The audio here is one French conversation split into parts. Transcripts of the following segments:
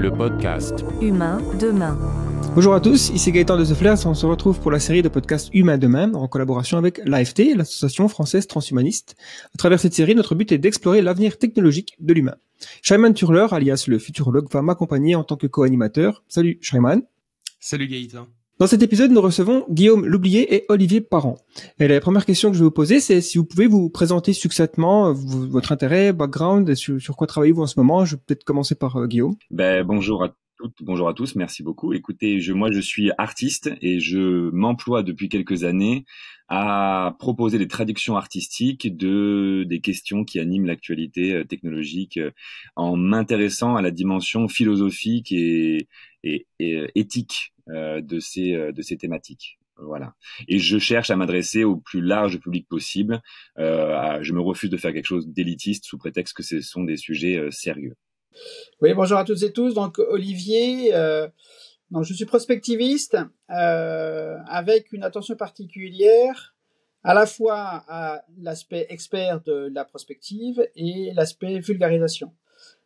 le podcast Humain demain. Bonjour à tous, ici Gaëtan de The Flares. On se retrouve pour la série de podcasts Humain demain en collaboration avec l'AFT, l'Association française transhumaniste. À travers cette série, notre but est d'explorer l'avenir technologique de l'humain. Shaiman Turler, alias le futurologue, va m'accompagner en tant que co-animateur. Salut Shaiman. Salut Gaëtan. Dans cet épisode, nous recevons Guillaume Loublier et Olivier Parent. Et la première question que je vais vous poser, c'est si vous pouvez vous présenter succinctement votre intérêt, background, et sur quoi travaillez-vous en ce moment. Je vais peut-être commencer par Guillaume. Bonjour à toutes, bonjour à tous, merci beaucoup. Écoutez, moi je suis artiste et je m'emploie depuis quelques années à proposer des traductions artistiques des questions qui animent l'actualité technologique en m'intéressant à la dimension philosophique et éthique de ces thématiques. Voilà. Et je cherche à m'adresser au plus large public possible. Je me refuse de faire quelque chose d'élitiste sous prétexte que ce sont des sujets sérieux. Oui, bonjour à toutes et tous. Donc Olivier, je suis prospectiviste avec une attention particulière à la fois à l'aspect expert de la prospective et l'aspect vulgarisation.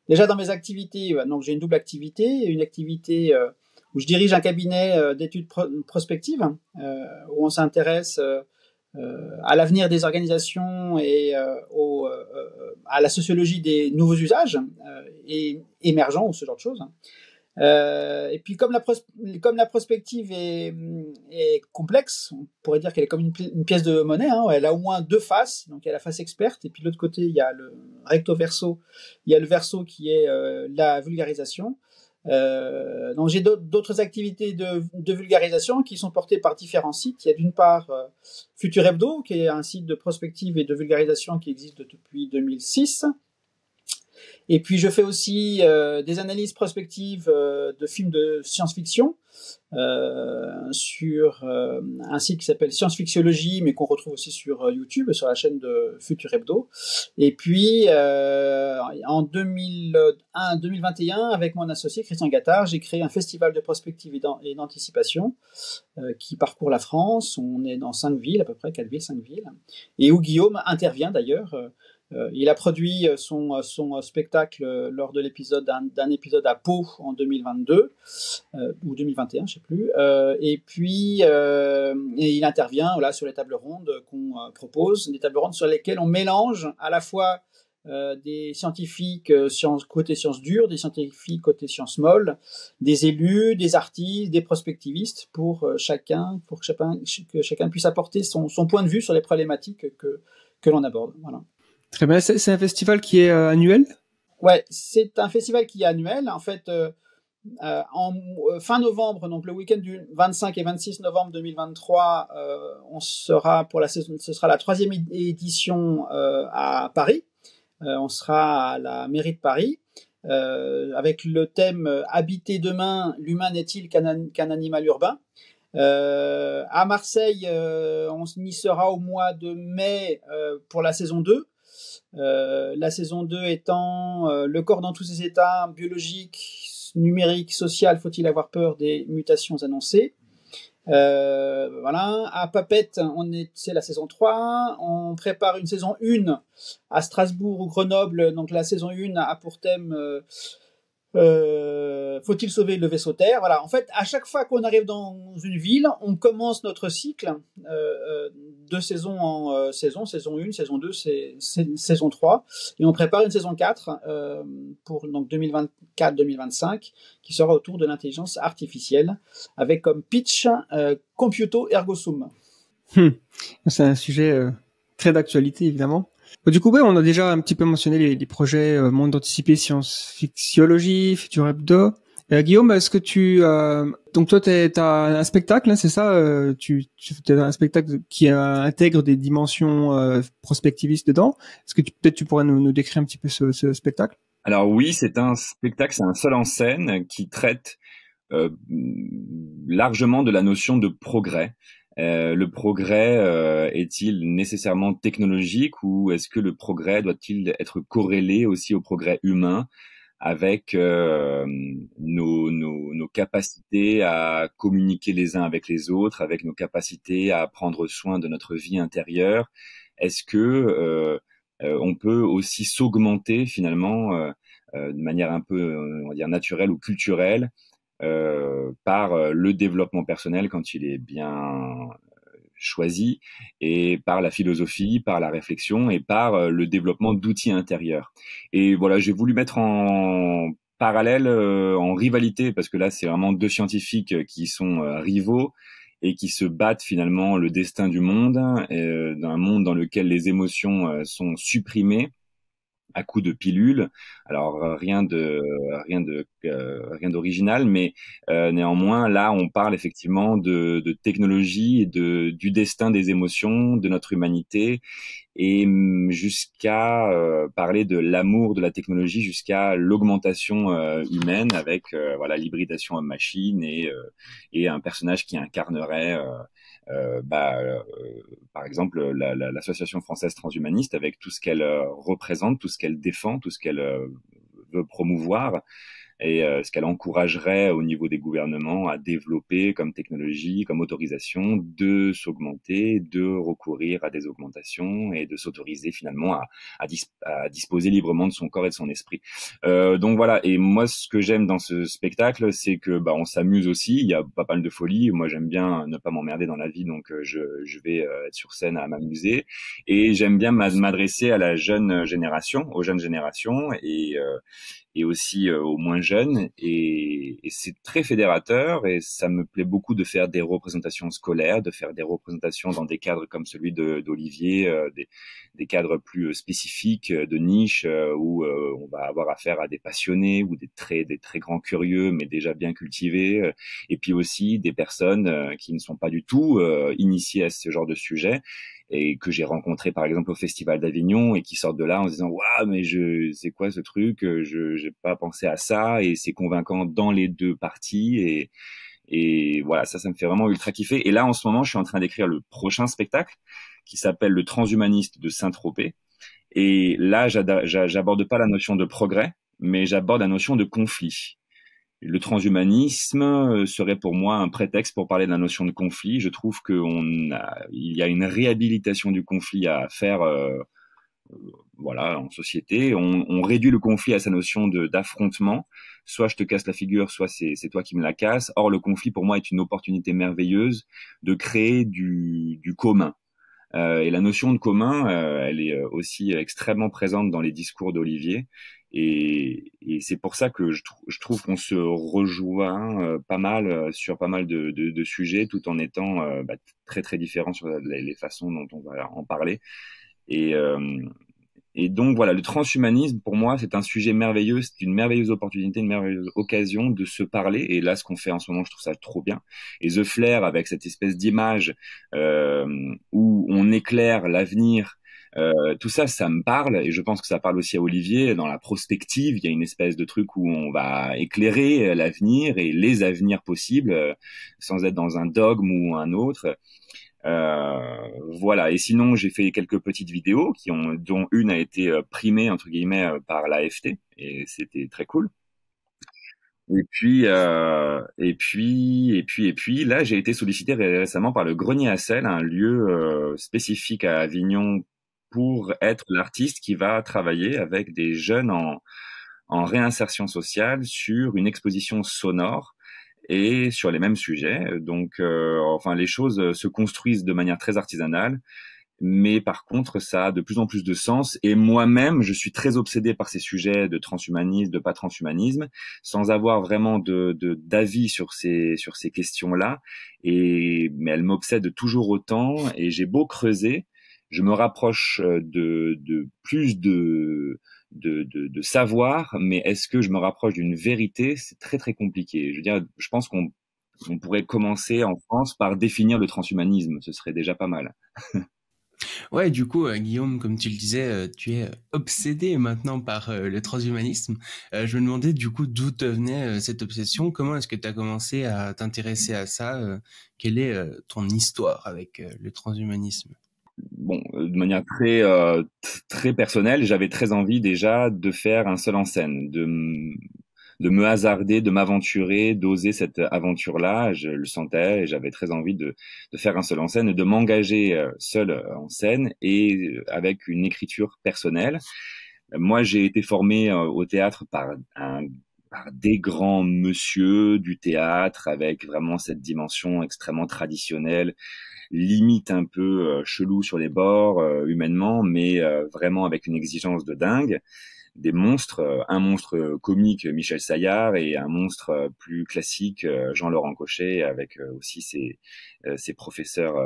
Déjà dans mes activités, donc j'ai une double activité, une activité où je dirige un cabinet d'études prospectives où on s'intéresse à l'avenir des organisations et à la sociologie des nouveaux usages et émergents ou ce genre de choses. Et puis comme la prospective est complexe, on pourrait dire qu'elle est comme une pièce de monnaie. Elle a au moins deux faces. Donc il y a la face experte et puis de l'autre côté il y a le recto verso. Il y a le verso qui est la vulgarisation. Donc j'ai d'autres activités de vulgarisation qui sont portées par différents sites. Il y a d'une part Futur Hebdo, qui est un site de prospective et de vulgarisation qui existe depuis 2006. Et puis je fais aussi des analyses prospectives de films de science-fiction sur un site qui s'appelle Science Fictiologie, mais qu'on retrouve aussi sur YouTube, sur la chaîne de Futur Hebdo. Et puis en 2021, avec mon associé Christian Gattard, j'ai créé un festival de prospective et d'anticipation qui parcourt la France. On est dans 5 villes, à peu près 4 villes, 5 villes, et où Guillaume intervient d'ailleurs. Il a produit son spectacle lors de d'un épisode à Pau en 2022 ou 2021, je sais plus. Et puis il intervient sur les tables rondes qu'on propose, des tables rondes sur lesquelles on mélange à la fois des scientifiques côté sciences dures, des scientifiques côté sciences molles, des élus, des artistes, des prospectivistes pour que chacun puisse apporter son point de vue sur les problématiques que l'on aborde. Voilà. Très bien. C'est un festival qui est annuel ? Ouais, c'est un festival qui est annuel. En fait, en fin novembre, donc le week-end du 25 et 26 novembre 2023, on sera pour la saison. Ce sera la 3e édition à Paris. On sera à la mairie de Paris avec le thème Habiter demain, l'humain n'est-il qu'un animal urbain. À Marseille, on y sera au mois de mai pour la saison 2. La saison 2 étant le corps dans tous ses états, biologique, numérique, social, faut-il avoir peur des mutations annoncées. Voilà. À Papette, c'est la saison 3. On prépare une saison 1 à Strasbourg ou Grenoble. Donc la saison 1 a pour thème faut-il sauver le vaisseau Terre. Voilà. En fait, à chaque fois qu'on arrive dans une ville, on commence notre cycle de saison en saison 1, saison 2, saison 3, et on prépare une saison 4 pour donc 2024-2025 qui sera autour de l'intelligence artificielle avec comme pitch Computo Ergo Sum. C'est un sujet très d'actualité évidemment. Du coup, on a déjà un petit peu mentionné les projets Monde Anticipé, Science Fictiologie, Futur Hebdo. Guillaume, est-ce que donc toi t'as un spectacle, hein, c'est ça, t'as un spectacle qui intègre des dimensions prospectivistes dedans. Est-ce que peut-être tu pourrais nous décrire un petit peu ce spectacle? Alors oui, c'est un spectacle, c'est un seul en scène qui traite largement de la notion de progrès. Le progrès est-il nécessairement technologique ou est-ce que le progrès doit-il être corrélé aussi au progrès humain avec nos capacités à communiquer les uns avec les autres, avec nos capacités à prendre soin de notre vie intérieure? Est-ce que on peut aussi s'augmenter finalement de manière un peu, on va dire, naturelle ou culturelle, par le développement personnel quand il est bien choisi, et par la philosophie, par la réflexion et par le développement d'outils intérieurs. Et voilà, j'ai voulu mettre en parallèle, en rivalité, parce que là c'est vraiment deux scientifiques qui sont rivaux et qui se battent finalement le destin du monde, d'un monde dans lequel les émotions sont supprimées à coup de pilules. Alors rien d'original, mais néanmoins là on parle effectivement de technologie et du destin des émotions, de notre humanité, et jusqu'à parler de l'amour de la technologie jusqu'à l'augmentation humaine avec voilà, l'hybridation homme-machine, et un personnage qui incarnerait par exemple l'association française transhumaniste, avec tout ce qu'elle représente, tout ce qu'elle défend, tout ce qu'elle veut promouvoir, et ce qu'elle encouragerait au niveau des gouvernements à développer comme technologie, comme autorisation, de s'augmenter, de recourir à des augmentations et de s'autoriser finalement à disposer librement de son corps et de son esprit. Donc voilà, et moi ce que j'aime dans ce spectacle, c'est que on s'amuse aussi, il y a pas mal de folie, moi j'aime bien ne pas m'emmerder dans la vie, donc je vais être sur scène à m'amuser, et j'aime bien m'adresser à la jeune génération, aux jeunes générations, et aussi aux moins jeunes, et c'est très fédérateur, et ça me plaît beaucoup de faire des représentations scolaires, de faire des représentations dans des cadres comme celui d'Olivier, des cadres plus spécifiques, de niche, où on va avoir affaire à des passionnés ou des très grands curieux mais déjà bien cultivés, et puis aussi des personnes qui ne sont pas du tout initiées à ce genre de sujet, et que j'ai rencontré par exemple au Festival d'Avignon, et qui sortent de là en se disant waouh, mais c'est quoi ce truc, j'ai pas pensé à ça, et c'est convaincant dans les deux parties, et voilà, ça me fait vraiment ultra kiffer. Et là en ce moment je suis en train d'écrire le prochain spectacle qui s'appelle Le Transhumaniste de Saint-Tropez, et là j'aborde pas la notion de progrès, mais j'aborde la notion de conflit. Le transhumanisme serait pour moi un prétexte pour parler de la notion de conflit. Je trouve il y a une réhabilitation du conflit à faire, voilà, en société. On réduit le conflit à sa notion d'affrontement. Soit je te casse la figure, soit c'est toi qui me la casses. Or, le conflit pour moi est une opportunité merveilleuse de créer du commun. Et la notion de commun, elle est aussi extrêmement présente dans les discours d'Olivier. Et c'est pour ça que je trouve qu'on se rejoint pas mal sur pas mal de sujets, tout en étant très très différents sur les façons dont on va en parler. Et, et donc voilà, le transhumanisme pour moi c'est un sujet merveilleux, c'est une merveilleuse opportunité, une merveilleuse occasion de se parler. Et là, ce qu'on fait en ce moment, je trouve ça trop bien. Et The Flair, avec cette espèce d'image où on éclaire l'avenir. Tout ça, ça me parle, et je pense que ça parle aussi à Olivier. Dans la prospective, il y a une espèce de truc où on va éclairer l'avenir et les avenirs possibles, sans être dans un dogme ou un autre. Voilà. Et sinon, j'ai fait quelques petites vidéos dont une a été primée entre guillemets par l'AFT, et c'était très cool. Et puis, là, j'ai été sollicité récemment par le Grenier à Sel, un lieu spécifique à Avignon pour être l'artiste qui va travailler avec des jeunes en réinsertion sociale sur une exposition sonore et sur les mêmes sujets. Donc, enfin, les choses se construisent de manière très artisanale, mais par contre, ça a de plus en plus de sens. Et moi-même, je suis très obsédé par ces sujets de transhumanisme, de pas transhumanisme, sans avoir vraiment d'avis sur ces questions-là. Mais elles m'obsèdent toujours autant, et j'ai beau creuser, je me rapproche de plus de savoir, mais est-ce que je me rapproche d'une vérité? C'est très très compliqué. Je veux dire, je pense qu'on pourrait commencer en France par définir le transhumanisme, ce serait déjà pas mal. Ouais, du coup, Guillaume, comme tu le disais, tu es obsédé maintenant par le transhumanisme. Je me demandais du coup d'où te venait cette obsession. Comment est-ce que tu as commencé à t'intéresser à ça? Quelle est ton histoire avec le transhumanisme? Bon, de manière très personnelle, j'avais très envie déjà de faire un seul en scène, de me hasarder, de m'aventurer, d'oser cette aventure-là. Je le sentais, et j'avais très envie de faire un seul en scène et de m'engager seul en scène, et avec une écriture personnelle. Moi, j'ai été formé au théâtre par des grands monsieur du théâtre avec vraiment cette dimension extrêmement traditionnelle, limite un peu chelou sur les bords humainement, mais vraiment avec une exigence de dingue. Des monstres, un monstre comique, Michel Saillard, et un monstre plus classique, Jean-Laurent Cochet, avec aussi ses professeurs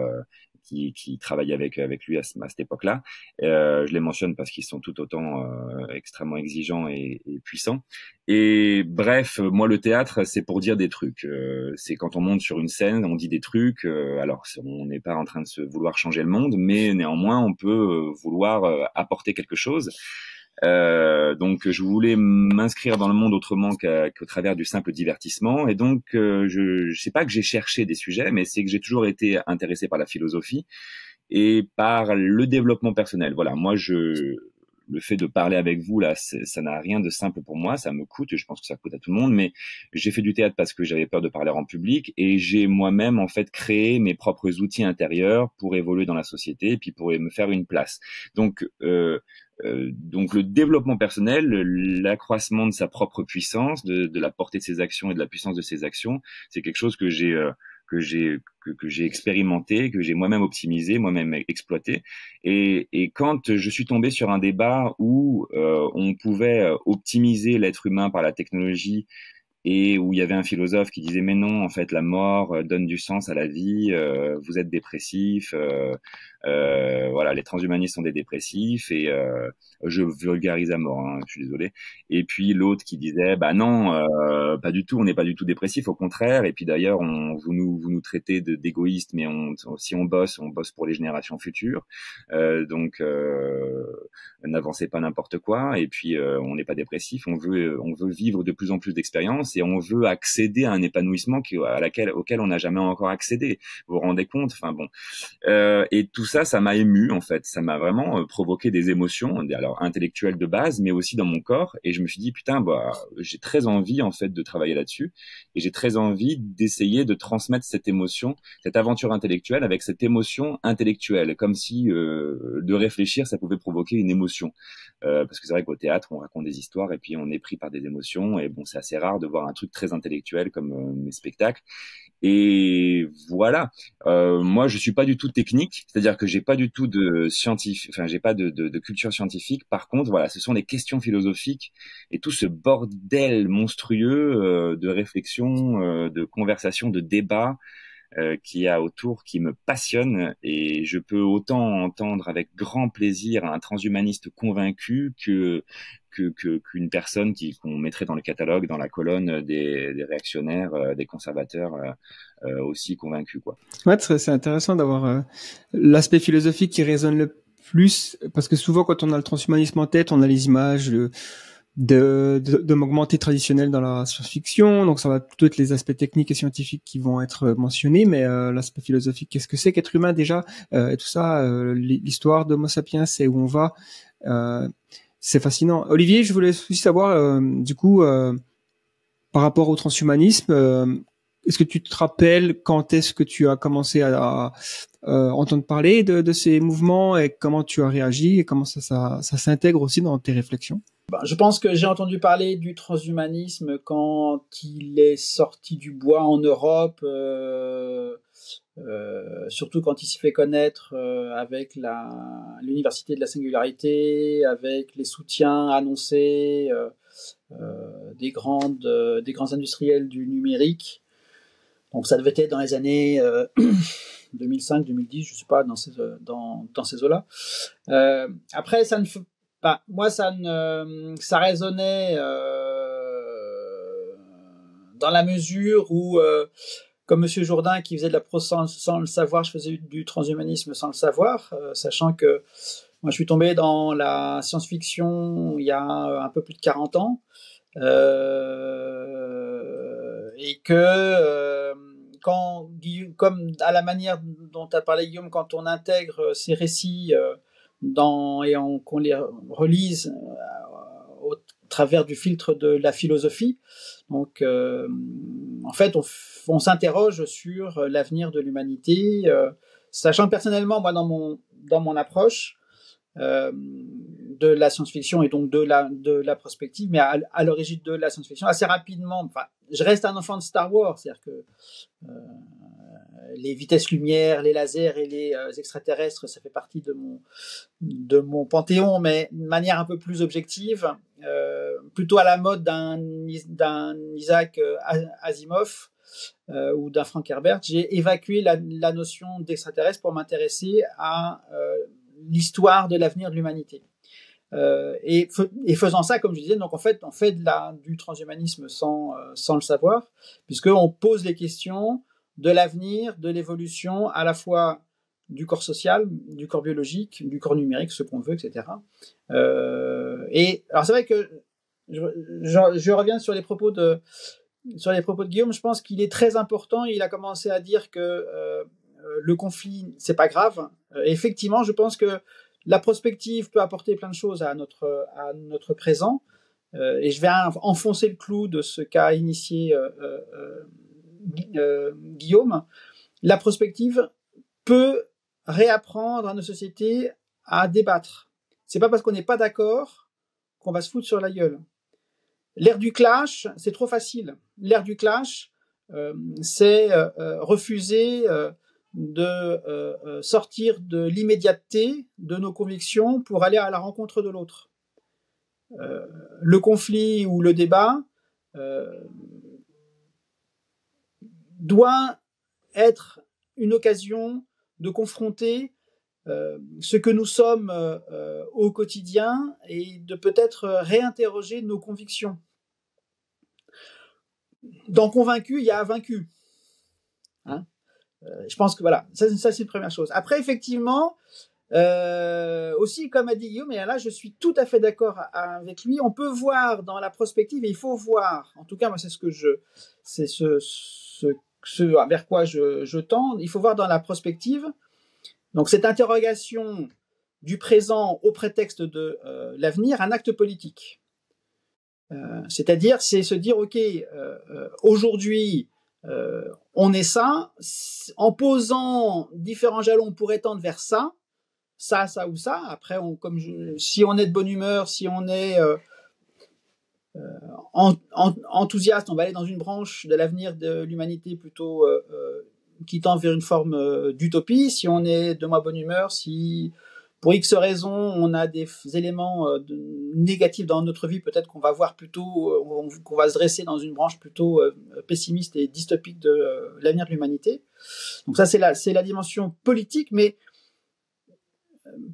qui travaillaient avec lui à cette époque-là. Je les mentionne parce qu'ils sont tout autant extrêmement exigeants et puissants. Et bref, moi le théâtre, c'est pour dire des trucs. C'est quand on monte sur une scène, on dit des trucs. Alors on n'est pas en train de se vouloir changer le monde, mais néanmoins on peut vouloir apporter quelque chose. Donc je voulais m'inscrire dans le monde autrement qu'au travers du simple divertissement, et donc je sais pas que j'ai cherché des sujets, mais c'est que j'ai toujours été intéressé par la philosophie et par le développement personnel. Voilà, moi le fait de parler avec vous là, ça n'a rien de simple pour moi, ça me coûte, je pense que ça coûte à tout le monde, mais j'ai fait du théâtre parce que j'avais peur de parler en public, et j'ai moi-même en fait créé mes propres outils intérieurs pour évoluer dans la société et puis pour me faire une place. Donc le développement personnel, l'accroissement de sa propre puissance, de la portée de ses actions et de la puissance de ses actions, c'est quelque chose que j'ai expérimenté, que j'ai moi-même optimisé, moi-même exploité. Et quand je suis tombé sur un débat où on pouvait optimiser l'être humain par la technologie, et où il y avait un philosophe qui disait mais non, en fait la mort donne du sens à la vie, vous êtes dépressif, voilà, les transhumanistes sont des dépressifs, et je vulgarise à mort, hein, je suis désolé. Et puis l'autre qui disait bah non, pas du tout, on n'est pas du tout dépressif, au contraire, et puis d'ailleurs vous nous traitez d'égoïstes, mais si on bosse pour les générations futures, donc n'avancez pas n'importe quoi, et puis on n'est pas dépressif, on veut vivre de plus en plus d'expériences, et on veut accéder à un épanouissement auquel on n'a jamais encore accédé. Vous vous rendez compte? Enfin bon, et tout ça, ça m'a ému en fait, ça m'a vraiment provoqué des émotions, alors intellectuelles de base, mais aussi dans mon corps, et je me suis dit putain, bah j'ai très envie en fait de travailler là-dessus, et j'ai très envie d'essayer de transmettre cette émotion, cette aventure intellectuelle avec cette émotion intellectuelle, comme si de réfléchir ça pouvait provoquer une émotion, parce que c'est vrai qu'au théâtre on raconte des histoires et puis on est pris par des émotions, et bon c'est assez rare de voir un truc très intellectuel comme mes spectacles. Et voilà, moi je suis pas du tout technique, c'est-à-dire que j'ai pas du tout de scientifique, enfin j'ai pas de culture scientifique. Par contre, voilà, ce sont des questions philosophiques et tout ce bordel monstrueux de réflexion, de conversation, de débat qu'il y a autour, qui me passionne, et je peux autant entendre avec grand plaisir un transhumaniste convaincu qu'une personne qu'on mettrait dans le catalogue, dans la colonne des réactionnaires, des conservateurs aussi convaincus, quoi. Ouais, c'est intéressant d'avoir l'aspect philosophique qui résonne le plus, parce que souvent quand on a le transhumanisme en tête, on a les images de m'augmenter traditionnel dans la science-fiction, donc ça va plutôt être les aspects techniques et scientifiques qui vont être mentionnés, mais l'aspect philosophique, qu'est-ce que c'est qu'être humain déjà, et tout ça, l'histoire d'Homo sapiens, c'est où on va, c'est fascinant. Olivier, je voulais aussi savoir, du coup, par rapport au transhumanisme, est-ce que tu te rappelles quand est-ce que tu as commencé à entendre parler de ces mouvements, et comment tu as réagi, et comment ça s'intègre aussi dans tes réflexions? Je pense que j'ai entendu parler du transhumanisme quand il est sorti du bois en Europe, surtout quand il s'est fait connaître avec l'université de la singularité, avec les soutiens annoncés des grands industriels du numérique. Donc ça devait être dans les années 2005, 2010, je sais pas, dans ces eaux-là. Après, ça ne fait pas. Moi, ça résonnait dans la mesure où, comme Monsieur Jourdain qui faisait de la prose sans le savoir, je faisais du transhumanisme sans le savoir, sachant que moi je suis tombé dans la science-fiction il y a un peu plus de 40 ans, et que comme à la manière dont tu as parlé Guillaume, quand on intègre ces récits qu'on les relise au travers du filtre de la philosophie, donc en fait on s'interroge sur l'avenir de l'humanité, sachant que personnellement moi dans mon approche, de la science-fiction et donc de la prospective, mais à l'origine de la science-fiction assez rapidement. Enfin, je reste un enfant de Star Wars, c'est-à-dire que les vitesses lumière, les lasers et les extraterrestres, ça fait partie de mon panthéon, mais de manière un peu plus objective, plutôt à la mode d'un Isaac Asimov ou d'un Frank Herbert. J'ai évacué la notion d'extraterrestre pour m'intéresser à l'histoire de l'avenir de l'humanité. Et faisant ça, comme je disais, donc en fait, on fait du transhumanisme sans le savoir, puisqu'on pose les questions de l'avenir, de l'évolution, à la fois du corps social, du corps biologique, du corps numérique, ce qu'on veut, etc. Et alors c'est vrai que je reviens sur les propos de Guillaume. Je pense qu'il est très important. Il a commencé à dire que le conflit, c'est pas grave. Effectivement, je pense que la prospective peut apporter plein de choses à notre présent. Et je vais enfoncer le clou de ce qu'a initié Guillaume. La prospective peut réapprendre à nos sociétés à débattre. C'est pas parce qu'on n'est pas d'accord qu'on va se foutre sur la gueule. L'ère du clash, c'est trop facile. L'ère du clash, c'est refuser de sortir de l'immédiateté de nos convictions pour aller à la rencontre de l'autre. Le conflit ou le débat doit être une occasion de confronter ce que nous sommes au quotidien et de peut-être réinterroger nos convictions. Dans convaincu, il y a vaincu. Hein, je pense que voilà, ça c'est une première chose. Après, effectivement, aussi, comme a dit Guillaume, et là je suis tout à fait d'accord avec lui, on peut voir dans la prospective, et il faut voir, en tout cas moi c'est ce vers quoi je tends, il faut voir dans la prospective, donc cette interrogation du présent au prétexte de l'avenir, un acte politique. C'est-à-dire, c'est se dire, ok, aujourd'hui, on est ça, en posant différents jalons, on pourrait tendre vers ça ou ça. Après, si on est de bonne humeur, si on est enthousiaste, on va aller dans une branche de l'avenir de l'humanité plutôt qui tend vers une forme d'utopie. Si on est de moins bonne humeur, si pour X raisons on a des éléments négatifs dans notre vie, peut-être qu'on va voir plutôt, qu'on va se dresser dans une branche plutôt pessimiste et dystopique de l'avenir de l'humanité. Donc ça, c'est la dimension politique, mais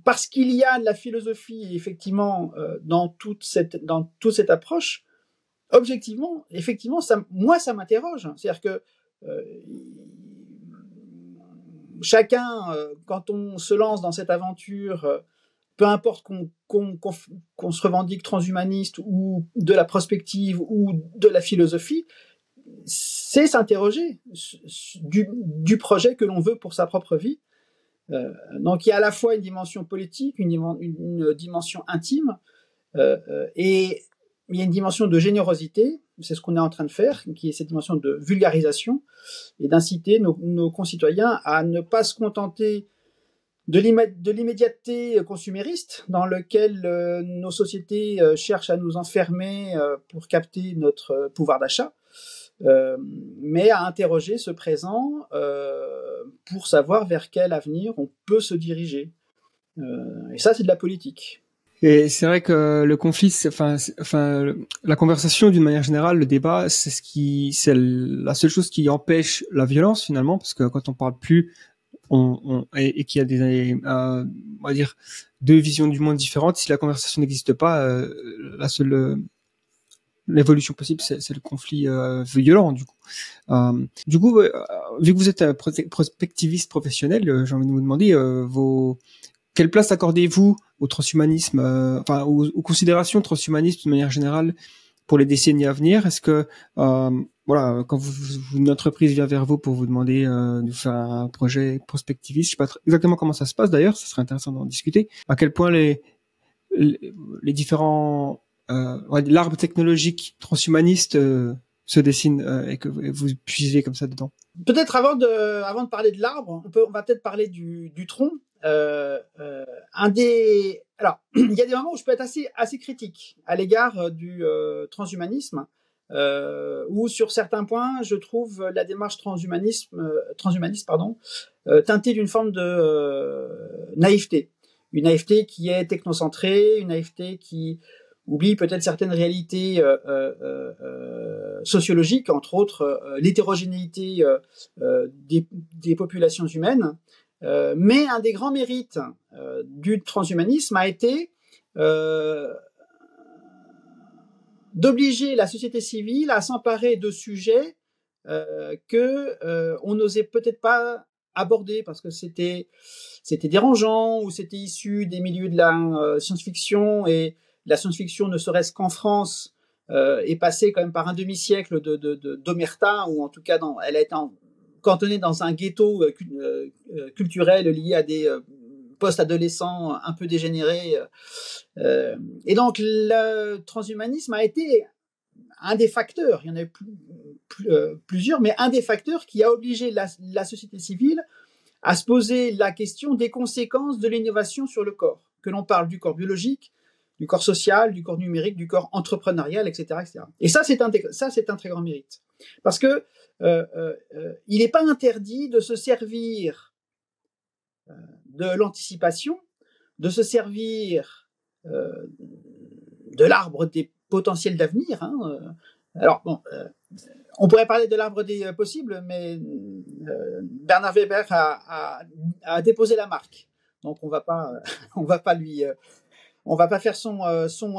parce qu'il y a de la philosophie effectivement dans toute cette approche, objectivement, effectivement, ça m'interroge. C'est-à-dire que chacun, quand on se lance dans cette aventure, peu importe qu'on se revendique transhumaniste ou de la prospective ou de la philosophie, c'est s'interroger du projet que l'on veut pour sa propre vie. Donc il y a à la fois une dimension politique, une dimension intime, et il y a une dimension de générosité, c'est ce qu'on est en train de faire, qui est cette dimension de vulgarisation, et d'inciter nos concitoyens à ne pas se contenter de l'immédiateté consumériste dans lequel nos sociétés cherchent à nous enfermer pour capter notre pouvoir d'achat, mais à interroger ce présent pour savoir vers quel avenir on peut se diriger. Et ça, c'est de la politique. Et c'est vrai que le conflit, la conversation d'une manière générale, le débat, c'est la seule chose qui empêche la violence finalement, parce que quand on parle plus, et qu'il y a on va dire, deux visions du monde différentes, si la conversation n'existe pas, la seule l'évolution possible, c'est le conflit violent du coup. Vu que vous êtes un prospectiviste professionnel, j'ai envie de vous demander quelle place accordez-vous au transhumanisme, aux considérations transhumanistes de manière générale pour les décennies à venir? Est-ce que quand une entreprise vient vers vous pour vous demander de faire un projet prospectiviste, je sais pas exactement comment ça se passe d'ailleurs, ça serait intéressant d'en discuter. À quel point les différents l'arbre technologique transhumaniste se dessine et que vous puisez comme ça dedans. Peut-être avant de parler de l'arbre, on va peut-être parler du tronc. Alors, il y a des moments où je peux être assez critique à l'égard du transhumanisme, où sur certains points, je trouve la démarche transhumaniste, teintée d'une forme de naïveté. Une naïveté qui est technocentrée, une naïveté qui oublie peut-être certaines réalités sociologiques, entre autres l'hétérogénéité des populations humaines. Mais un des grands mérites du transhumanisme a été d'obliger la société civile à s'emparer de sujets que on n'osait peut-être pas aborder parce que c'était dérangeant ou c'était issu des milieux de la science-fiction, et la science-fiction, ne serait-ce qu'en France, est passée quand même par un demi-siècle d'omerta, ou en tout cas elle a été cantonnée dans un ghetto culturel lié à des post-adolescents un peu dégénérés. Et donc le transhumanisme a été un des facteurs, il y en a eu plusieurs, mais un des facteurs qui a obligé la société civile à se poser la question des conséquences de l'innovation sur le corps, que l'on parle du corps biologique, du corps social, du corps numérique, du corps entrepreneurial, etc., etc. Et ça, c'est un très grand mérite. Parce que il n'est pas interdit de se servir de l'anticipation, de se servir de l'arbre des potentiels d'avenir. Alors, bon, on pourrait parler de l'arbre des possibles, mais Bernard Weber a déposé la marque. Donc, on va pas faire son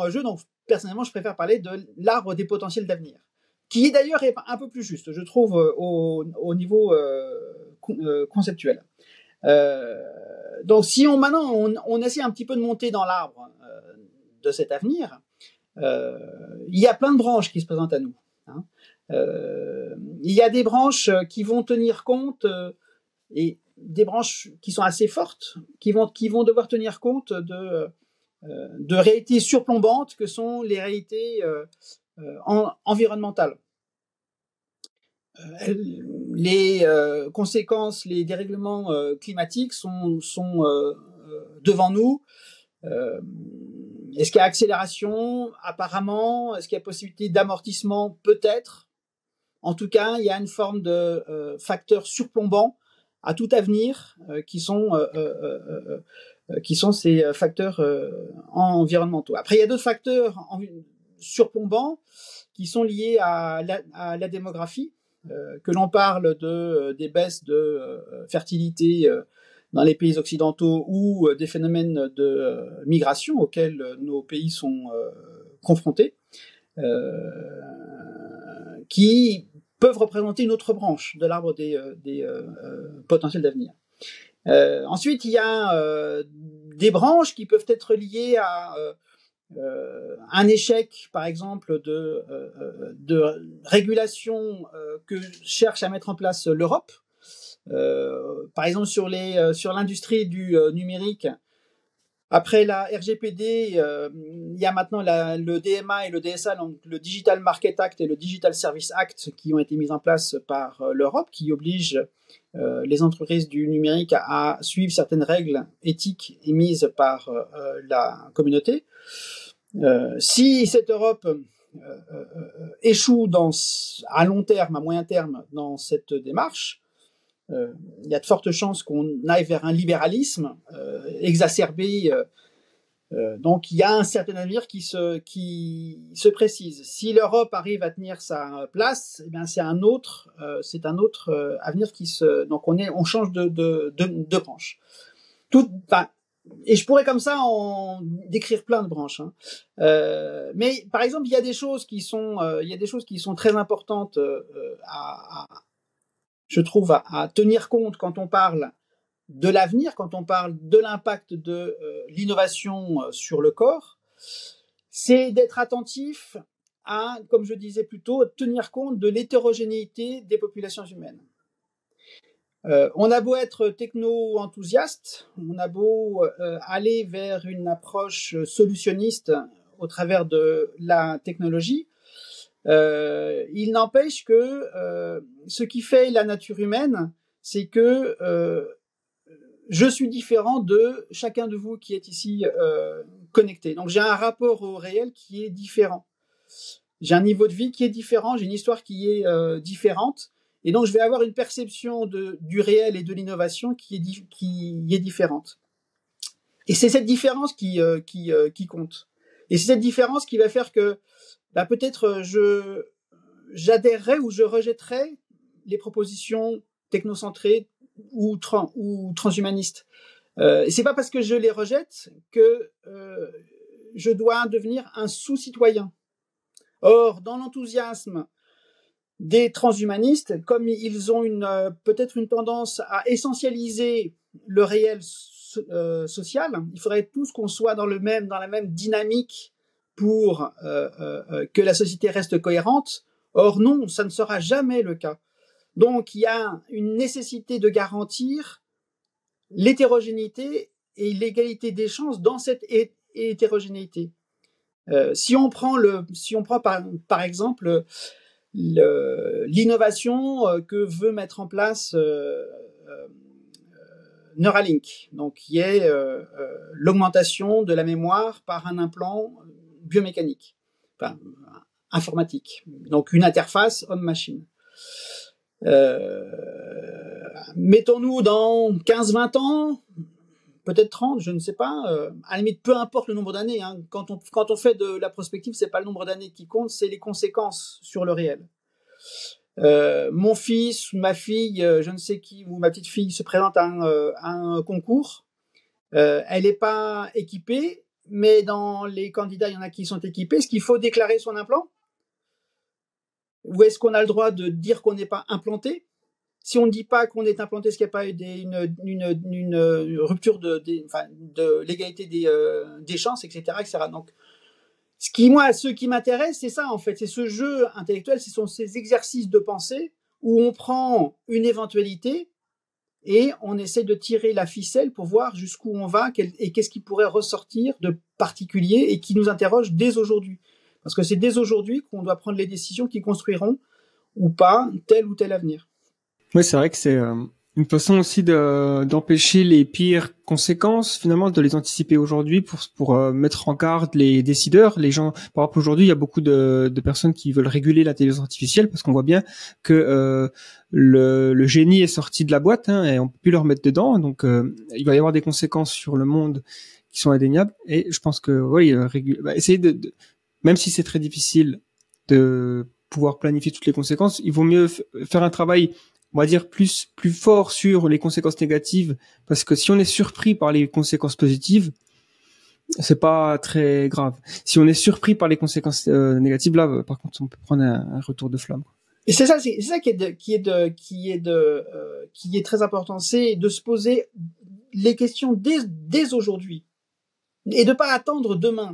jeu. Donc, personnellement, je préfère parler de l'arbre des potentiels d'avenir, qui d'ailleurs est un peu plus juste, je trouve, au niveau conceptuel. Donc, si maintenant on essaie un petit peu de monter dans l'arbre de cet avenir, il y a plein de branches qui se présentent à nous. Il y a des branches qui vont tenir compte, et des branches qui sont assez fortes, qui vont devoir tenir compte de réalités surplombantes que sont les réalités environnementales. Les conséquences, les dérèglements climatiques sont devant nous. Est-ce qu'il y a accélération? Apparemment. Est-ce qu'il y a possibilité d'amortissement? Peut-être. En tout cas, il y a une forme de facteurs surplombants à tout avenir qui sont ces facteurs environnementaux. Après, il y a d'autres facteurs surplombants qui sont liés à la démographie, que l'on parle des baisses de fertilité dans les pays occidentaux, ou des phénomènes de migration auxquels nos pays sont confrontés, qui peuvent représenter une autre branche de l'arbre des potentiels d'avenir. Ensuite, il y a des branches qui peuvent être liées à un échec, par exemple, de régulation que cherche à mettre en place l'Europe. Par exemple, sur l'industrie du numérique, après la RGPD, il y a maintenant le DMA et le DSA, donc le Digital Market Act et le Digital Service Act, qui ont été mis en place par l'Europe, qui obligent les entreprises du numérique à suivre certaines règles éthiques émises par la communauté. Si cette Europe échoue à long terme, à moyen terme, dans cette démarche, il y a de fortes chances qu'on aille vers un libéralisme exacerbé. Donc il y a un certain avenir qui se précise. Si l'Europe arrive à tenir sa place, eh bien c'est un autre avenir donc on change de branche. Et je pourrais comme ça en décrire plein de branches. Mais par exemple, il y a des choses qui sont très importantes je trouve, à tenir compte quand on parle de l'avenir, quand on parle de l'impact de l'innovation sur le corps. C'est d'être attentif à, comme je disais plus tôt, tenir compte de l'hétérogénéité des populations humaines. On a beau être techno-enthousiaste, on a beau aller vers une approche solutionniste au travers de la technologie, Il n'empêche que ce qui fait la nature humaine, c'est que je suis différent de chacun de vous qui est ici connecté. Donc j'ai un rapport au réel qui est différent. J'ai un niveau de vie qui est différent, j'ai une histoire qui est différente, et donc je vais avoir une perception du réel et de l'innovation qui est différente. Et c'est cette différence qui compte. Et c'est cette différence qui va faire que peut-être j'adhérerai ou je rejetterai les propositions technocentrées ou transhumanistes. Et c'est pas parce que je les rejette que je dois devenir un sous-citoyen. Or, dans l'enthousiasme des transhumanistes, comme ils ont peut-être une tendance à essentialiser le réel social, il faudrait tous qu'on soit dans la même dynamique pour que la société reste cohérente. Or non, ça ne sera jamais le cas. Donc il y a une nécessité de garantir l'hétérogénéité et l'égalité des chances dans cette hétérogénéité. Si on prend par exemple l'innovation que veut mettre en place Neuralink, donc qui est l'augmentation de la mémoire par un implant biomécanique, enfin informatique, donc une interface homme-machine. Mettons-nous dans 15-20 ans, peut-être 30, je ne sais pas. À la limite, peu importe le nombre d'années. Hein. Quand on fait de la prospective, c'est pas le nombre d'années qui compte, c'est les conséquences sur le réel. Mon fils, ma fille, je ne sais qui, ou ma petite fille se présente à un concours. Elle n'est pas équipée, mais dans les candidats, il y en a qui sont équipés. Est-ce qu'il faut déclarer son implant? Ou est-ce qu'on a le droit de dire qu'on n'est pas implanté? Si on ne dit pas qu'on est implanté, est-ce qu'il n'y a pas une rupture de l'égalité des chances, etc., etc. Donc, ce qui m'intéresse, c'est ça en fait, c'est ce jeu intellectuel, ce sont ces exercices de pensée où on prend une éventualité et on essaie de tirer la ficelle pour voir jusqu'où on va et qu'est-ce qui pourrait ressortir de particulier et qui nous interroge dès aujourd'hui. Parce que c'est dès aujourd'hui qu'on doit prendre les décisions qui construiront ou pas tel ou tel avenir. Oui, c'est vrai que c'est une façon aussi d'empêcher les pires conséquences, finalement, de les anticiper aujourd'hui pour mettre en garde les décideurs. Les gens, par exemple, aujourd'hui, il y a beaucoup de personnes qui veulent réguler l'intelligence artificielle parce qu'on voit bien que le génie est sorti de la boîte et on peut plus le remettre dedans. Donc, il va y avoir des conséquences sur le monde qui sont indéniables. Et je pense que, oui, essayer même si c'est très difficile de pouvoir planifier toutes les conséquences, il vaut mieux faire un travail, on va dire, plus fort sur les conséquences négatives, parce que si on est surpris par les conséquences positives, c'est pas très grave. Si on est surpris par les conséquences négatives, là, par contre, on peut prendre un retour de flamme. Et c'est ça qui est très important, c'est de se poser les questions dès aujourd'hui et de pas attendre demain.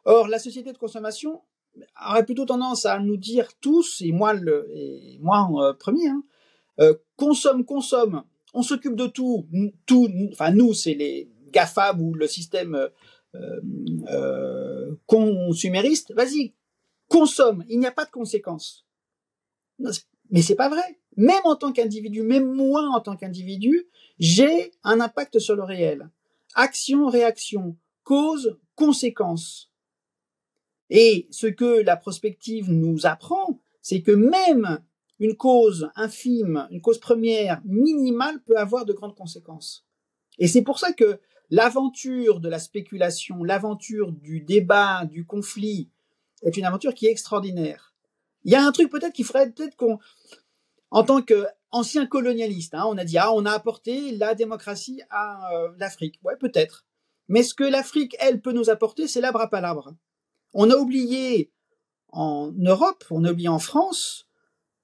Or, la société de consommation aurait plutôt tendance à nous dire tous, et moi en premier, consomme, on s'occupe de tout, enfin nous c'est les GAFAM ou le système consumériste, vas-y, consomme, il n'y a pas de conséquences. Mais c'est pas vrai. Même en tant qu'individu, même moi en tant qu'individu, j'ai un impact sur le réel. Action, réaction, cause, conséquence. Et ce que la prospective nous apprend, c'est que même une cause infime, une cause première, minimale, peut avoir de grandes conséquences. Et c'est pour ça que l'aventure de la spéculation, l'aventure du débat, du conflit, est une aventure qui est extraordinaire. Il y a un truc peut-être qu'il faudrait qu'on, en tant qu'ancien colonialiste, on a dit, on a apporté la démocratie à l'Afrique. Ouais, peut-être. Mais ce que l'Afrique, elle, peut nous apporter, c'est l'arbre à palabre. On a oublié en Europe, on a oublié en France,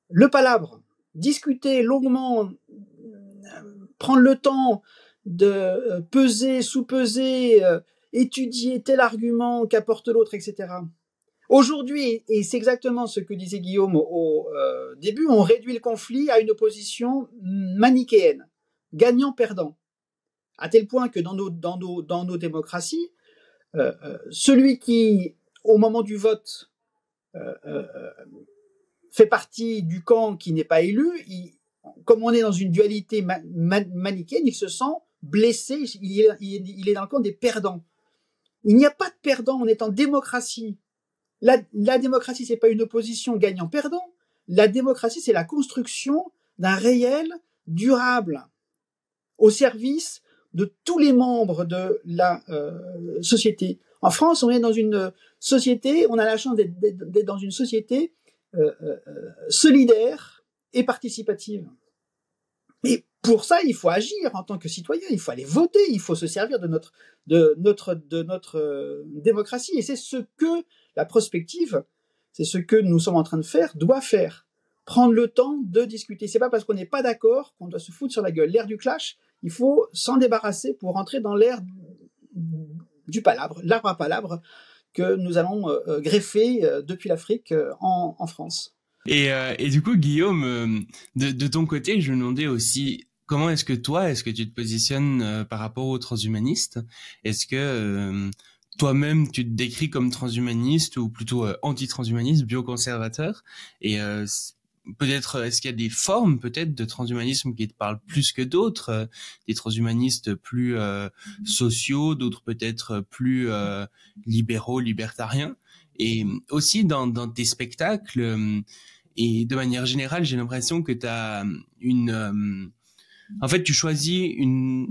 le palabre. Discuter longuement, prendre le temps de peser, sous-peser, étudier tel argument qu'apporte l'autre, etc. Aujourd'hui, et c'est exactement ce que disait Guillaume au début, on réduit le conflit à une opposition manichéenne, gagnant-perdant, à tel point que dans nos démocraties, celui qui, au moment du vote, fait partie du camp qui n'est pas élu, comme on est dans une dualité manichéenne, il se sent blessé, il est dans le camp des perdants. Il n'y a pas de perdants, on est en démocratie. La démocratie, c'est pas une opposition gagnant-perdant. La démocratie, c'est la construction d'un réel durable au service de tous les membres de la société. En France, on est dans une société, on a la chance d'être dans une société solidaire et participative. Mais pour ça, il faut agir en tant que citoyen, il faut aller voter, il faut se servir de notre démocratie. Et c'est ce que la prospective, c'est ce que nous sommes en train de faire, doit faire. Prendre le temps de discuter. C'est pas parce qu'on n'est pas d'accord qu'on doit se foutre sur la gueule. L'ère du clash, il faut s'en débarrasser pour rentrer dans l'ère du palabre, l'arbre à palabre que nous allons greffer depuis l'Afrique en France. Et du coup, Guillaume, de ton côté, je me demandais aussi comment est-ce que tu te positionnes par rapport aux transhumanistes? Est-ce que toi-même tu te décris comme transhumaniste ou plutôt anti-transhumaniste, bioconservateur? Et peut-être, est-ce qu'il y a des formes peut-être de transhumanisme qui te parlent plus que d'autres, des transhumanistes plus sociaux, d'autres peut-être plus libéraux, libertariens? Et aussi dans tes spectacles, et de manière générale, j'ai l'impression que tu as en fait, tu choisis une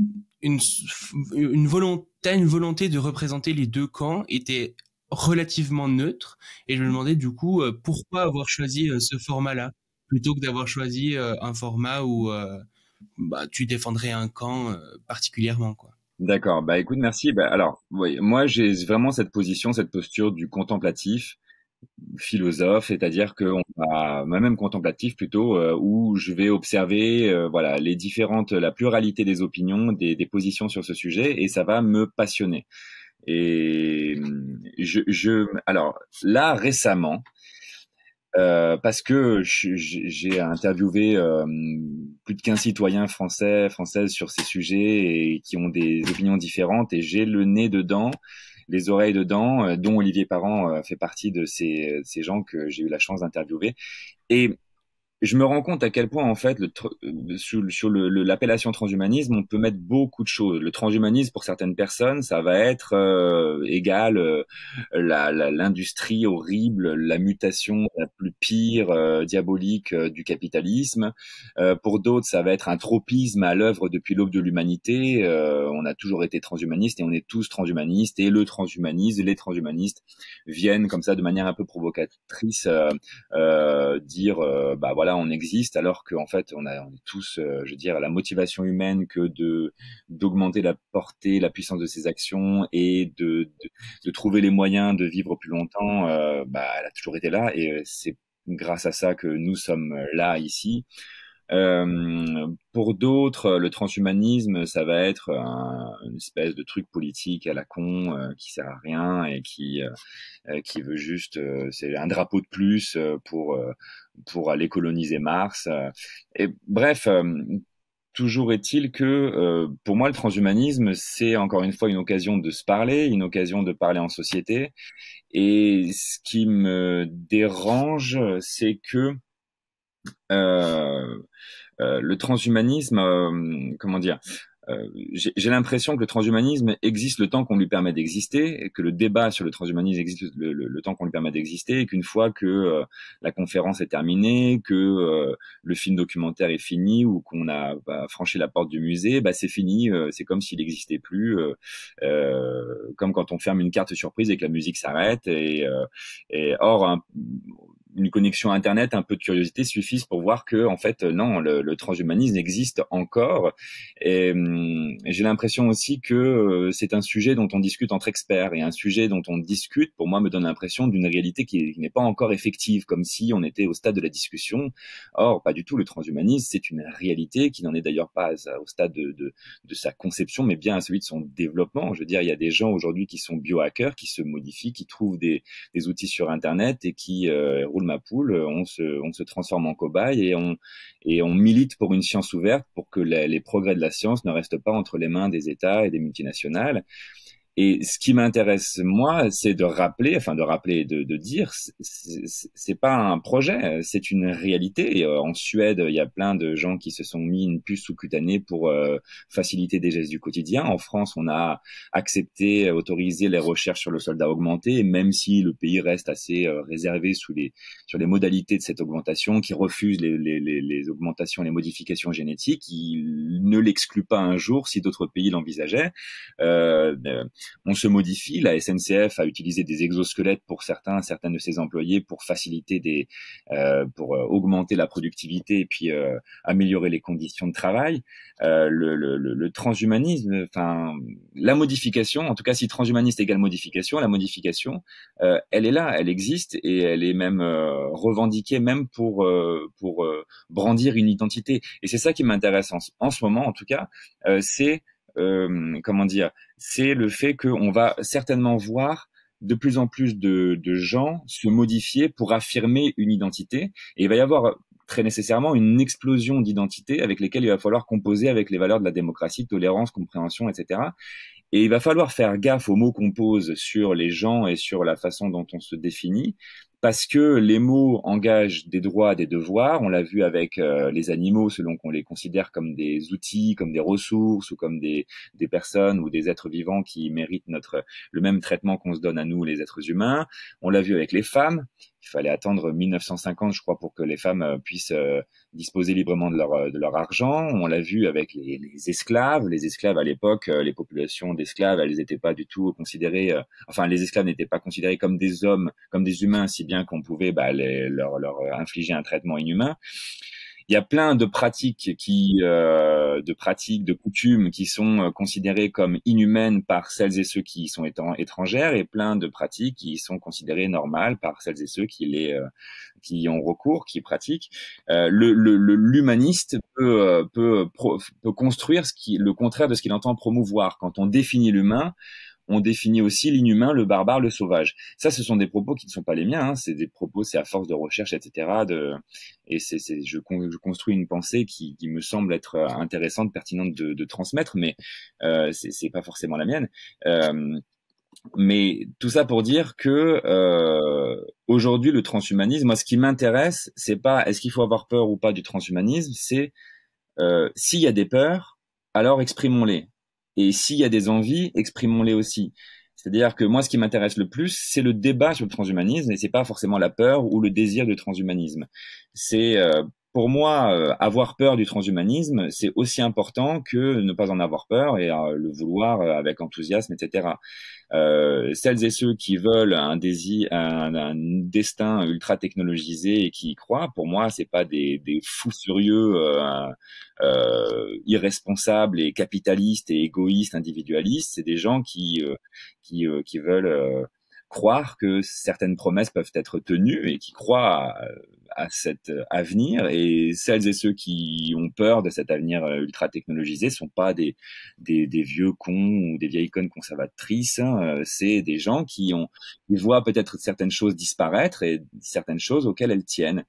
volonté de représenter les deux camps et t'es relativement neutre. Et je me demandais du coup pourquoi avoir choisi ce format-là plutôt que d'avoir choisi un format où tu défendrais un camp particulièrement, quoi. D'accord. Bah écoute, merci. Bah alors, oui, moi j'ai vraiment cette position, cette posture du contemplatif, philosophe, c'est-à-dire que même contemplatif plutôt, où je vais observer, voilà, la pluralité des opinions, des positions sur ce sujet, et ça va me passionner. Et alors là récemment. Parce que j'ai interviewé plus de 15 citoyens françaises sur ces sujets et qui ont des opinions différentes, et j'ai le nez dedans, les oreilles dedans, dont Olivier Parent fait partie de ces gens que j'ai eu la chance d'interviewer. Et je me rends compte à quel point, en fait, sur l'appellation transhumanisme, on peut mettre beaucoup de choses. Le transhumanisme, pour certaines personnes, ça va être égal l'industrie horrible, la mutation la plus pire, diabolique du capitalisme. Pour d'autres, ça va être un tropisme à l'œuvre depuis l'aube de l'humanité. On a toujours été transhumanistes et on est tous transhumanistes. Et les transhumanistes viennent comme ça de manière un peu provocatrice dire bah voilà, on existe, alors qu'en fait on est tous, je veux dire, la motivation humaine que d'augmenter la portée, la puissance de ses actions et de trouver les moyens de vivre plus longtemps, bah elle a toujours été là, et c'est grâce à ça que nous sommes là ici. Pour d'autres, le transhumanisme, ça va être une espèce de truc politique à la con qui sert à rien et qui veut juste, c'est un drapeau de plus pour aller coloniser Mars. Et bref, toujours est-il que pour moi, le transhumanisme, c'est encore une fois une occasion de se parler, une occasion de parler en société. Et ce qui me dérange, c'est que le transhumanisme, comment dire, j'ai l'impression que le transhumanisme existe le temps qu'on lui permet d'exister, et que le débat sur le transhumanisme existe le temps qu'on lui permet d'exister, et qu'une fois que la conférence est terminée, que le film documentaire est fini, ou qu'on a franchi la porte du musée, bah c'est fini, c'est comme s'il n'existait plus, comme quand on ferme une carte surprise et que la musique s'arrête, et or une connexion Internet, un peu de curiosité suffisent pour voir que, en fait, non, le transhumanisme existe encore. Et j'ai l'impression aussi que c'est un sujet dont on discute entre experts, et un sujet dont on discute, pour moi, me donne l'impression d'une réalité qui n'est pas encore effective, comme si on était au stade de la discussion. Or, pas du tout. Le transhumanisme, c'est une réalité qui n'en est d'ailleurs pas au stade de sa conception, mais bien à celui de son développement. Je veux dire, il y a des gens aujourd'hui qui sont biohackers, qui se modifient, qui trouvent des outils sur Internet et qui roulent ma poule, on se transforme en cobaye, et on milite pour une science ouverte, pour que les progrès de la science ne restent pas entre les mains des États et des multinationales. Et ce qui m'intéresse, moi, c'est de dire, c'est pas un projet, c'est une réalité. Et, en Suède, il y a plein de gens qui se sont mis une puce sous-cutanée pour faciliter des gestes du quotidien. En France, on a accepté, autorisé les recherches sur le soldat augmenté, même si le pays reste assez réservé sur les modalités de cette augmentation, qui refuse les augmentations, les modifications génétiques. Il ne l'exclut pas un jour si d'autres pays l'envisageaient. On se modifie. La SNCF a utilisé des exosquelettes pour certaines de ses employés pour faciliter pour augmenter la productivité et puis améliorer les conditions de travail. Le transhumanisme, enfin la modification, en tout cas si transhumaniste égale modification, la modification, elle est là, elle existe et elle est même revendiquée même pour brandir une identité. Et c'est ça qui m'intéresse en ce moment, en tout cas, c'est c'est le fait qu'on va certainement voir de plus en plus de gens se modifier pour affirmer une identité, et il va y avoir très nécessairement une explosion d'identités avec lesquelles il va falloir composer avec les valeurs de la démocratie, tolérance, compréhension, etc. Et il va falloir faire gaffe aux mots qu'on pose sur les gens et sur la façon dont on se définit, parce que les mots engagent des droits, des devoirs. On l'a vu avec les animaux, selon qu'on les considère comme des outils, comme des ressources, ou comme des personnes ou des êtres vivants qui méritent le même traitement qu'on se donne à nous, les êtres humains. On l'a vu avec les femmes. Il fallait attendre 1950, je crois, pour que les femmes puissent disposer librement de leur argent. On l'a vu avec les esclaves. Les esclaves à l'époque, les populations d'esclaves, elles n'étaient pas du tout considérées. Enfin, les esclaves n'étaient pas considérés comme des hommes, comme des humains, si bien qu'on pouvait leur infliger un traitement inhumain. Il y a plein de pratiques de coutumes qui sont considérées comme inhumaines par celles et ceux qui sont étrangères, et plein de pratiques qui sont considérées normales par celles et ceux qui y ont recours, qui pratiquent. L'humaniste peut construire le contraire de ce qu'il entend promouvoir. Quand on définit l'humain, on définit aussi l'inhumain, le barbare, le sauvage. Ça, ce sont des propos qui ne sont pas les miens, hein. C'est des propos, c'est à force de recherche, etc. Et je construis une pensée qui me semble être intéressante, pertinente de transmettre, mais c'est pas forcément la mienne. Mais tout ça pour dire que aujourd'hui, le transhumanisme, moi, ce qui m'intéresse, c'est pas est-ce qu'il faut avoir peur ou pas du transhumanisme, c'est s'il y a des peurs, alors exprimons-les. Et s'il y a des envies, exprimons-les aussi. C'est-à-dire que moi, ce qui m'intéresse le plus, c'est le débat sur le transhumanisme, et c'est pas forcément la peur ou le désir du transhumanisme. C'est pour moi, avoir peur du transhumanisme, c'est aussi important que ne pas en avoir peur et le vouloir avec enthousiasme, etc. Celles et ceux qui veulent un destin ultra technologisé et qui y croient, pour moi, c'est pas des fous furieux, irresponsables et capitalistes et égoïstes, individualistes. C'est des gens qui veulent croire que certaines promesses peuvent être tenues et qui croient à cet avenir. Et celles et ceux qui ont peur de cet avenir ultra technologisé sont pas des vieux cons ou des vieilles connes conservatrices, hein. C'est des gens qui voient peut-être certaines choses disparaître et certaines choses auxquelles elles tiennent.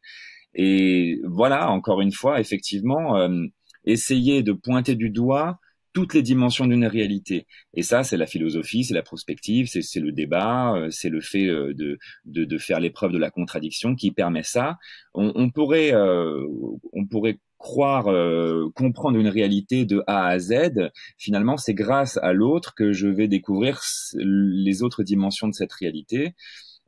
Et voilà, encore une fois, effectivement, essayer de pointer du doigt toutes les dimensions d'une réalité. Et ça, c'est la philosophie, c'est la prospective, c'est le débat, c'est le fait de faire l'épreuve de la contradiction qui permet ça. On pourrait croire comprendre une réalité de A à Z. Finalement, c'est grâce à l'autre que je vais découvrir les autres dimensions de cette réalité.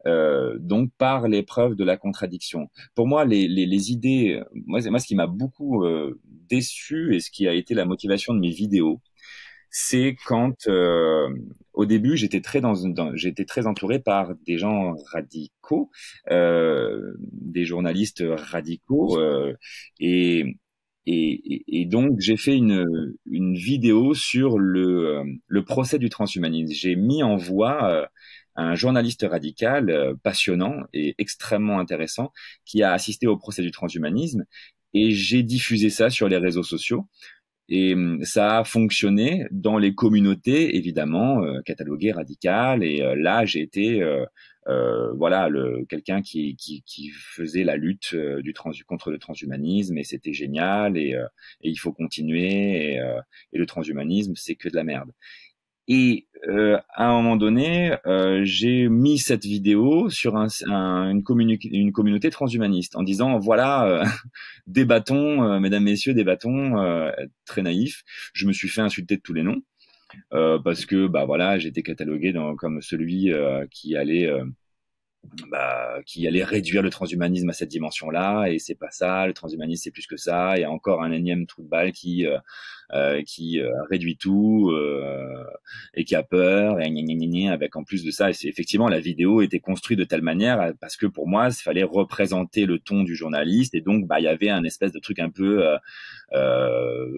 Donc par l'épreuve de la contradiction. Pour moi, les idées, moi ce qui m'a beaucoup déçu et ce qui a été la motivation de mes vidéos, c'est quand au début j'étais très entouré par des gens radicaux, des journalistes radicaux, et donc j'ai fait une vidéo sur le procès du transhumanisme. J'ai mis en voix un journaliste radical passionnant et extrêmement intéressant qui a assisté au procès du transhumanisme, et j'ai diffusé ça sur les réseaux sociaux. Et ça a fonctionné dans les communautés, évidemment, cataloguées radicales. Et là, j'ai été voilà, quelqu'un qui faisait la lutte contre le transhumanisme, et c'était génial. Et il faut continuer. Et le transhumanisme, c'est que de la merde. Et à un moment donné, j'ai mis cette vidéo sur une communauté transhumaniste en disant voilà, débattons, mesdames, messieurs, débattons, très naïf. Je me suis fait insulter de tous les noms parce que bah voilà, j'étais catalogué comme celui qui allait réduire le transhumanisme à cette dimension-là, et c'est pas ça. Le transhumanisme c'est plus que ça. Il y a encore un énième trou de balle qui réduit tout et qui a peur et gna gna gna gna, avec en plus de ça. Et c'est effectivement, la vidéo était construite de telle manière parce que pour moi, il fallait représenter le ton du journaliste, et donc bah il y avait un espèce de truc un peu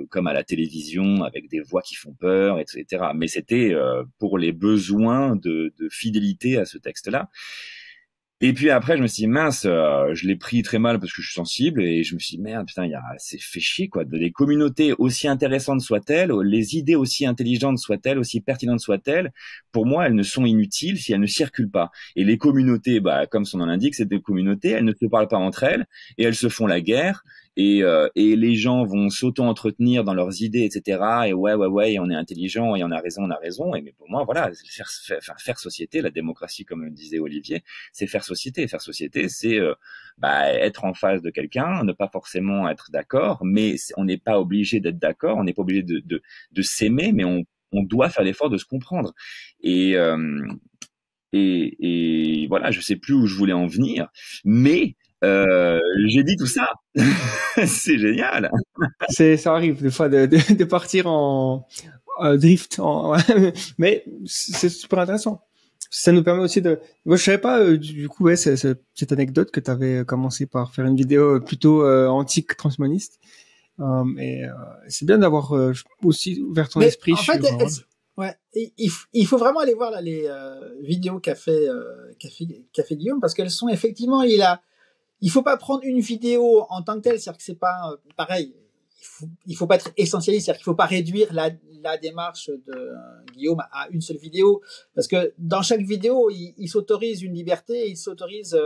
comme à la télévision avec des voix qui font peur, etc. Mais c'était pour les besoins de fidélité à ce texte-là. Et puis après, je me suis dit, mince, je l'ai pris très mal parce que je suis sensible, et je me suis dit, merde, putain, c'est fait chier, quoi. Des communautés aussi intéressantes soient-elles, les idées aussi intelligentes soient-elles, aussi pertinentes soient-elles, pour moi, elles ne sont inutiles si elles ne circulent pas. Et les communautés, bah, comme son nom l'indique, c'est des communautés, elles ne se parlent pas entre elles, et elles se font la guerre. Et les gens vont s'auto-entretenir dans leurs idées, etc. Et ouais, et on est intelligent, et on a raison. Et mais pour moi, voilà, faire société, la démocratie, comme le disait Olivier, c'est faire société. Faire société, c'est être en face de quelqu'un, ne pas forcément être d'accord, mais on n'est pas obligé d'être d'accord, on n'est pas obligé de s'aimer, mais on doit faire l'effort de se comprendre. Et voilà, je sais plus où je voulais en venir, mais j'ai dit tout ça. C'est génial. Ça arrive des fois de partir en drift, mais c'est super intéressant. Ça nous permet aussi de. Moi, je savais pas du coup, ouais, cette anecdote que tu avais commencé par faire une vidéo plutôt antique transhumaniste. Et c'est bien d'avoir aussi ouvert ton esprit. En fait, ouais, il faut vraiment aller voir là les vidéos qu'a fait Guillaume, parce qu'elles sont effectivement, il faut pas prendre une vidéo en tant que telle, c'est-à-dire que c'est pas pareil. Il faut pas être essentialiste, c'est-à-dire qu'il faut pas réduire la démarche de Guillaume à une seule vidéo, parce que dans chaque vidéo, il s'autorise une liberté, il s'autorise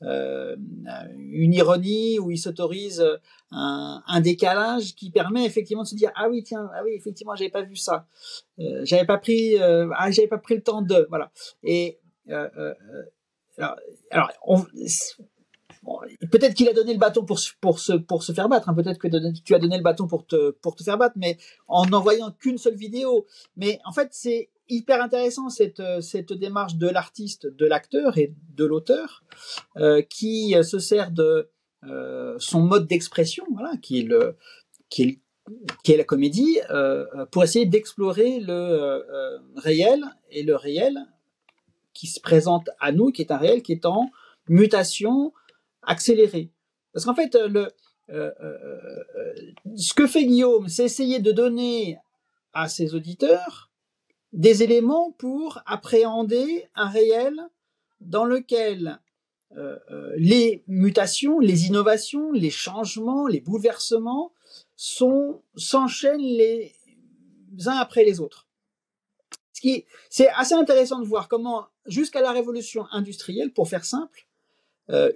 une ironie, ou il s'autorise un décalage qui permet effectivement de se dire ah oui effectivement j'avais pas vu ça, j'avais pas pris le temps de voilà. Et alors bon, peut-être qu'il a donné le bâton pour se faire battre, hein. Peut-être que tu as donné le bâton pour te faire battre, mais en n'envoyant qu'une seule vidéo. Mais en fait, c'est hyper intéressant cette démarche de l'artiste, de l'acteur et de l'auteur qui se sert de son mode d'expression, voilà, qui est la comédie, pour essayer d'explorer le réel, et le réel qui se présente à nous, qui est un réel qui est en mutation accélérée. Parce qu'en fait, ce que fait Guillaume, c'est essayer de donner à ses auditeurs des éléments pour appréhender un réel dans lequel les mutations, les innovations, les changements, les bouleversements s'enchaînent les uns après les autres. C'est assez intéressant de voir comment, jusqu'à la révolution industrielle, pour faire simple,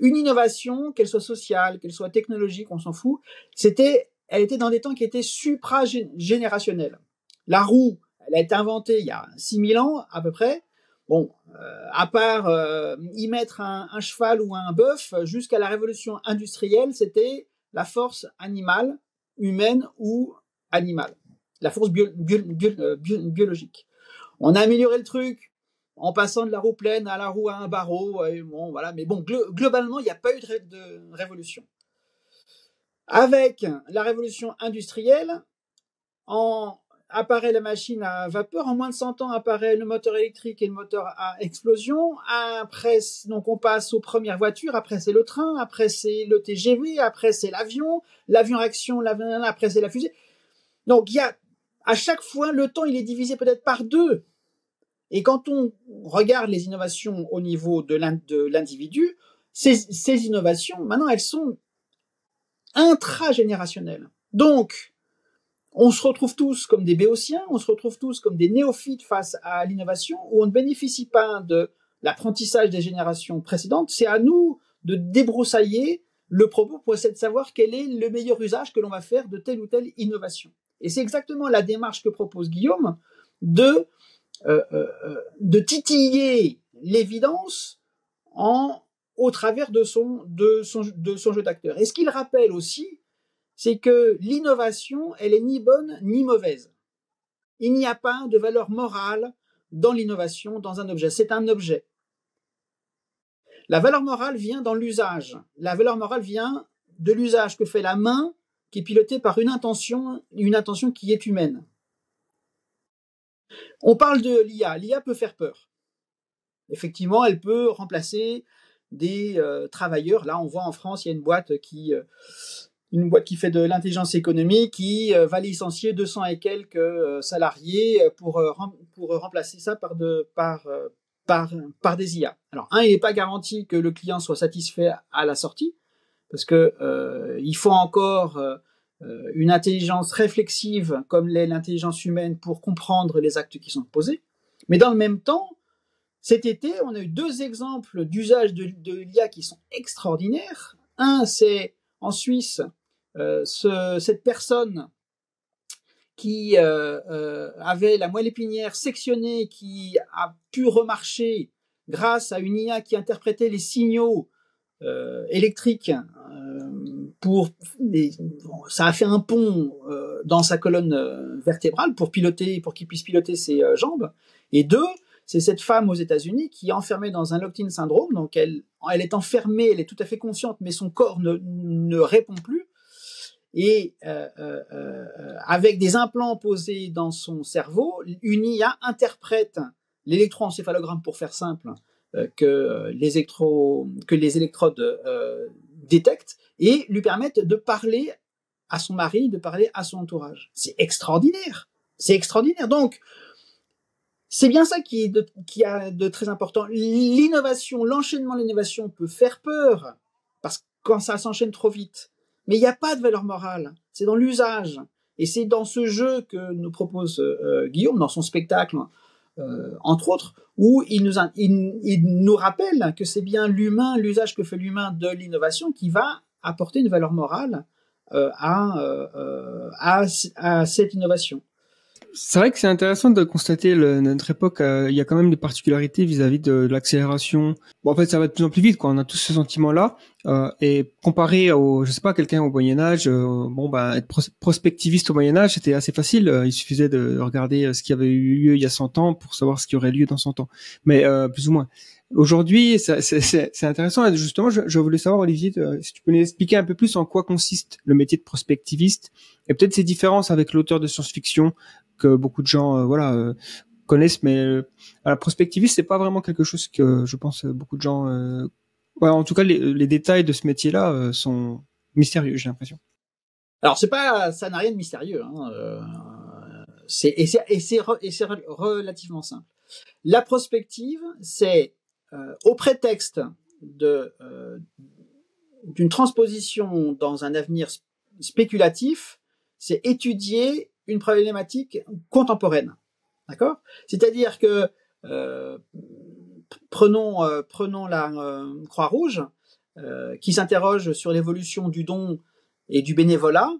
une innovation, qu'elle soit sociale, qu'elle soit technologique, on s'en fout, elle était dans des temps qui étaient supra-générationnels. La roue, elle a été inventée il y a 6000 ans à peu près. Bon, à part y mettre un cheval ou un bœuf, jusqu'à la révolution industrielle, c'était la force animale, humaine ou animale, la force biologique. On a amélioré le truc en passant de la roue pleine à la roue à un barreau. Bon, voilà. Mais bon, globalement, il n'y a pas eu de révolution. Avec la révolution industrielle, apparaît la machine à vapeur. En moins de 100 ans, apparaît le moteur électrique et le moteur à explosion. Après, donc, on passe aux premières voitures. Après, c'est le train. Après, c'est le TGV. Après, c'est l'avion. L'avion à action. Après, c'est la fusée. Donc, à chaque fois, le temps, il est divisé peut-être par 2. Et quand on regarde les innovations au niveau de l'individu, ces innovations, maintenant, elles sont intragénérationnelles. Donc, on se retrouve tous comme des béotiens, on se retrouve tous comme des néophytes face à l'innovation, où on ne bénéficie pas de l'apprentissage des générations précédentes. C'est à nous de débroussailler le propos pour essayer de savoir quel est le meilleur usage que l'on va faire de telle ou telle innovation. Et c'est exactement la démarche que propose Guillaume de de titiller l'évidence au travers de son jeu d'acteur. Et ce qu'il rappelle aussi, c'est que l'innovation, elle est ni bonne ni mauvaise. Il n'y a pas de valeur morale dans l'innovation, dans un objet. C'est un objet. La valeur morale vient dans l'usage. La valeur morale vient de l'usage que fait la main, qui est pilotée par une intention qui est humaine. On parle de l'IA. L'IA peut faire peur. Effectivement, elle peut remplacer des travailleurs. Là, on voit en France, il y a une boîte qui fait de l'intelligence économique, qui va licencier 200 et quelques salariés pour remplacer ça par des IA. Alors, il n'est pas garanti que le client soit satisfait à la sortie, parce que il faut encore une intelligence réflexive comme l'est l'intelligence humaine pour comprendre les actes qui sont posés. Mais dans le même temps, cet été, on a eu 2 exemples d'usage de l'IA qui sont extraordinaires. Un, c'est en Suisse, cette personne qui avait la moelle épinière sectionnée, qui a pu remarcher grâce à une IA qui interprétait les signaux électriques ça a fait un pont dans sa colonne vertébrale pour qu'il puisse piloter ses jambes. Et 2, c'est cette femme aux États-Unis qui est enfermée dans un locked-in syndrome, donc elle est enfermée, elle est tout à fait consciente, mais son corps ne répond plus. Et avec des implants posés dans son cerveau, une IA interprète l'électroencéphalogramme, pour faire simple, que les électrodes détectent, et lui permettent de parler à son mari, de parler à son entourage. C'est extraordinaire. C'est extraordinaire. Donc, c'est bien ça qui a de très important. L'innovation, l'enchaînement de l'innovation peut faire peur, parce que quand ça s'enchaîne trop vite. Mais il n'y a pas de valeur morale. C'est dans l'usage. Et c'est dans ce jeu que nous propose Guillaume, dans son spectacle, entre autres, où il nous rappelle que c'est bien l'humain, l'usage que fait l'humain de l'innovation qui va apporter une valeur morale à cette innovation. C'est vrai que c'est intéressant de constater notre époque, il y a quand même des particularités vis-à-vis de l'accélération. Bon, en fait, ça va de plus en plus vite, quoi. On a tous ce sentiment-là. Et comparé à quelqu'un au Moyen-Âge, être prospectiviste au Moyen-Âge, c'était assez facile. Il suffisait de regarder ce qui avait eu lieu il y a 100 ans pour savoir ce qui aurait lieu dans 100 ans. Mais, plus ou moins. Aujourd'hui, c'est intéressant. Et justement, je voulais savoir, Olivier, si tu peux nous expliquer un peu plus en quoi consiste le métier de prospectiviste et peut-être ses différences avec l'auteur de science-fiction que beaucoup de gens connaissent, mais la prospectiviste, c'est pas vraiment quelque chose que je pense beaucoup de gens en tout cas les détails de ce métier-là sont mystérieux, j'ai l'impression. Alors ça n'a rien de mystérieux, c'est relativement simple. La prospective, c'est au prétexte d'une transposition dans un avenir spéculatif, c'est étudier une problématique contemporaine, d'accord ? C'est-à-dire que prenons la Croix-Rouge qui s'interroge sur l'évolution du don et du bénévolat.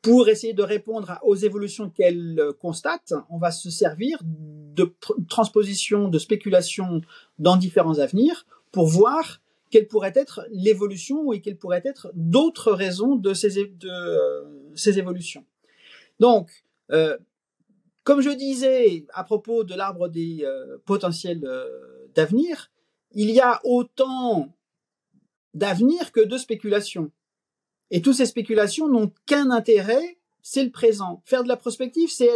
Pour essayer de répondre aux évolutions qu'elle constate, on va se servir de transposition, de spéculation dans différents avenirs pour voir quelle pourrait être l'évolution et quelles pourraient être d'autres raisons de ces évolutions. Donc, comme je disais à propos de l'arbre des potentiels d'avenir, il y a autant d'avenir que de spéculations. Et toutes ces spéculations n'ont qu'un intérêt, c'est le présent. Faire de la prospective, c'est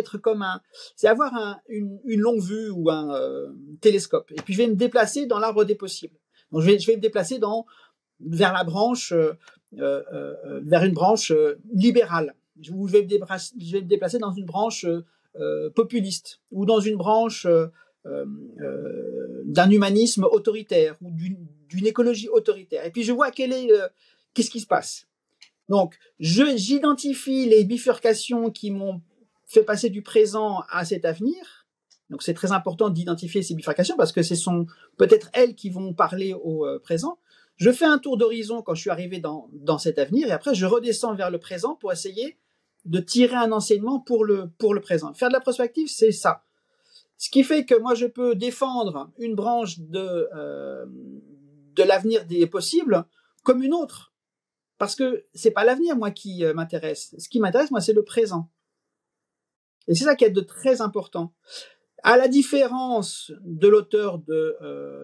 avoir une longue vue ou un télescope. Et puis je vais me déplacer dans l'arbre des possibles. Donc je vais me déplacer vers la branche, vers une branche libérale. Ou je vais me déplacer dans une branche populiste ou dans une branche d'un humanisme autoritaire ou d'une écologie autoritaire. Et puis je vois qu'est-ce qui se passe. Donc, j'identifie les bifurcations qui m'ont fait passer du présent à cet avenir. Donc, c'est très important d'identifier ces bifurcations parce que ce sont peut-être elles qui vont parler au présent. Je fais un tour d'horizon quand je suis arrivé dans cet avenir et après, je redescends vers le présent pour essayer de tirer un enseignement pour le présent. Faire de la prospective, c'est ça. Ce qui fait que moi, je peux défendre une branche de l'avenir des possibles comme une autre. Parce que c'est pas l'avenir, moi, qui m'intéresse. Ce qui m'intéresse, moi, c'est le présent. Et c'est ça qui est de très important. À la différence de l'auteur de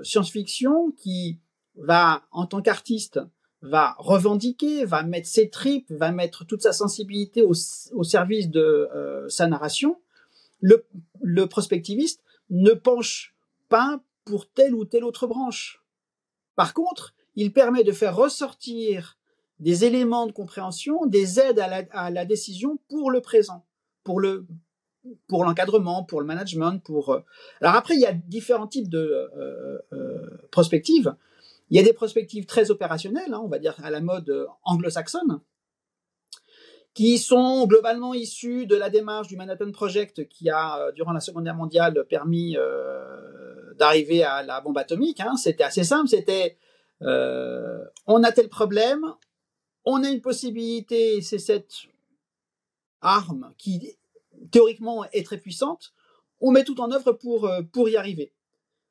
science-fiction qui va, en tant qu'artiste, va revendiquer, va mettre ses tripes, va mettre toute sa sensibilité au service de sa narration, le prospectiviste ne penche pas pour telle ou telle autre branche. Par contre, il permet de faire ressortir des éléments de compréhension, des aides à la décision pour le présent, pour l'encadrement, pour le management, Alors après, il y a différents types de prospectives. Il y a des prospectives très opérationnelles, on va dire à la mode anglo-saxonne, qui sont globalement issues de la démarche du Manhattan Project qui a, durant la Seconde Guerre mondiale, permis d'arriver à la bombe atomique. C'était assez simple, c'était on a tel problème, on a une possibilité, c'est cette arme qui théoriquement est très puissante, on met tout en œuvre pour y arriver.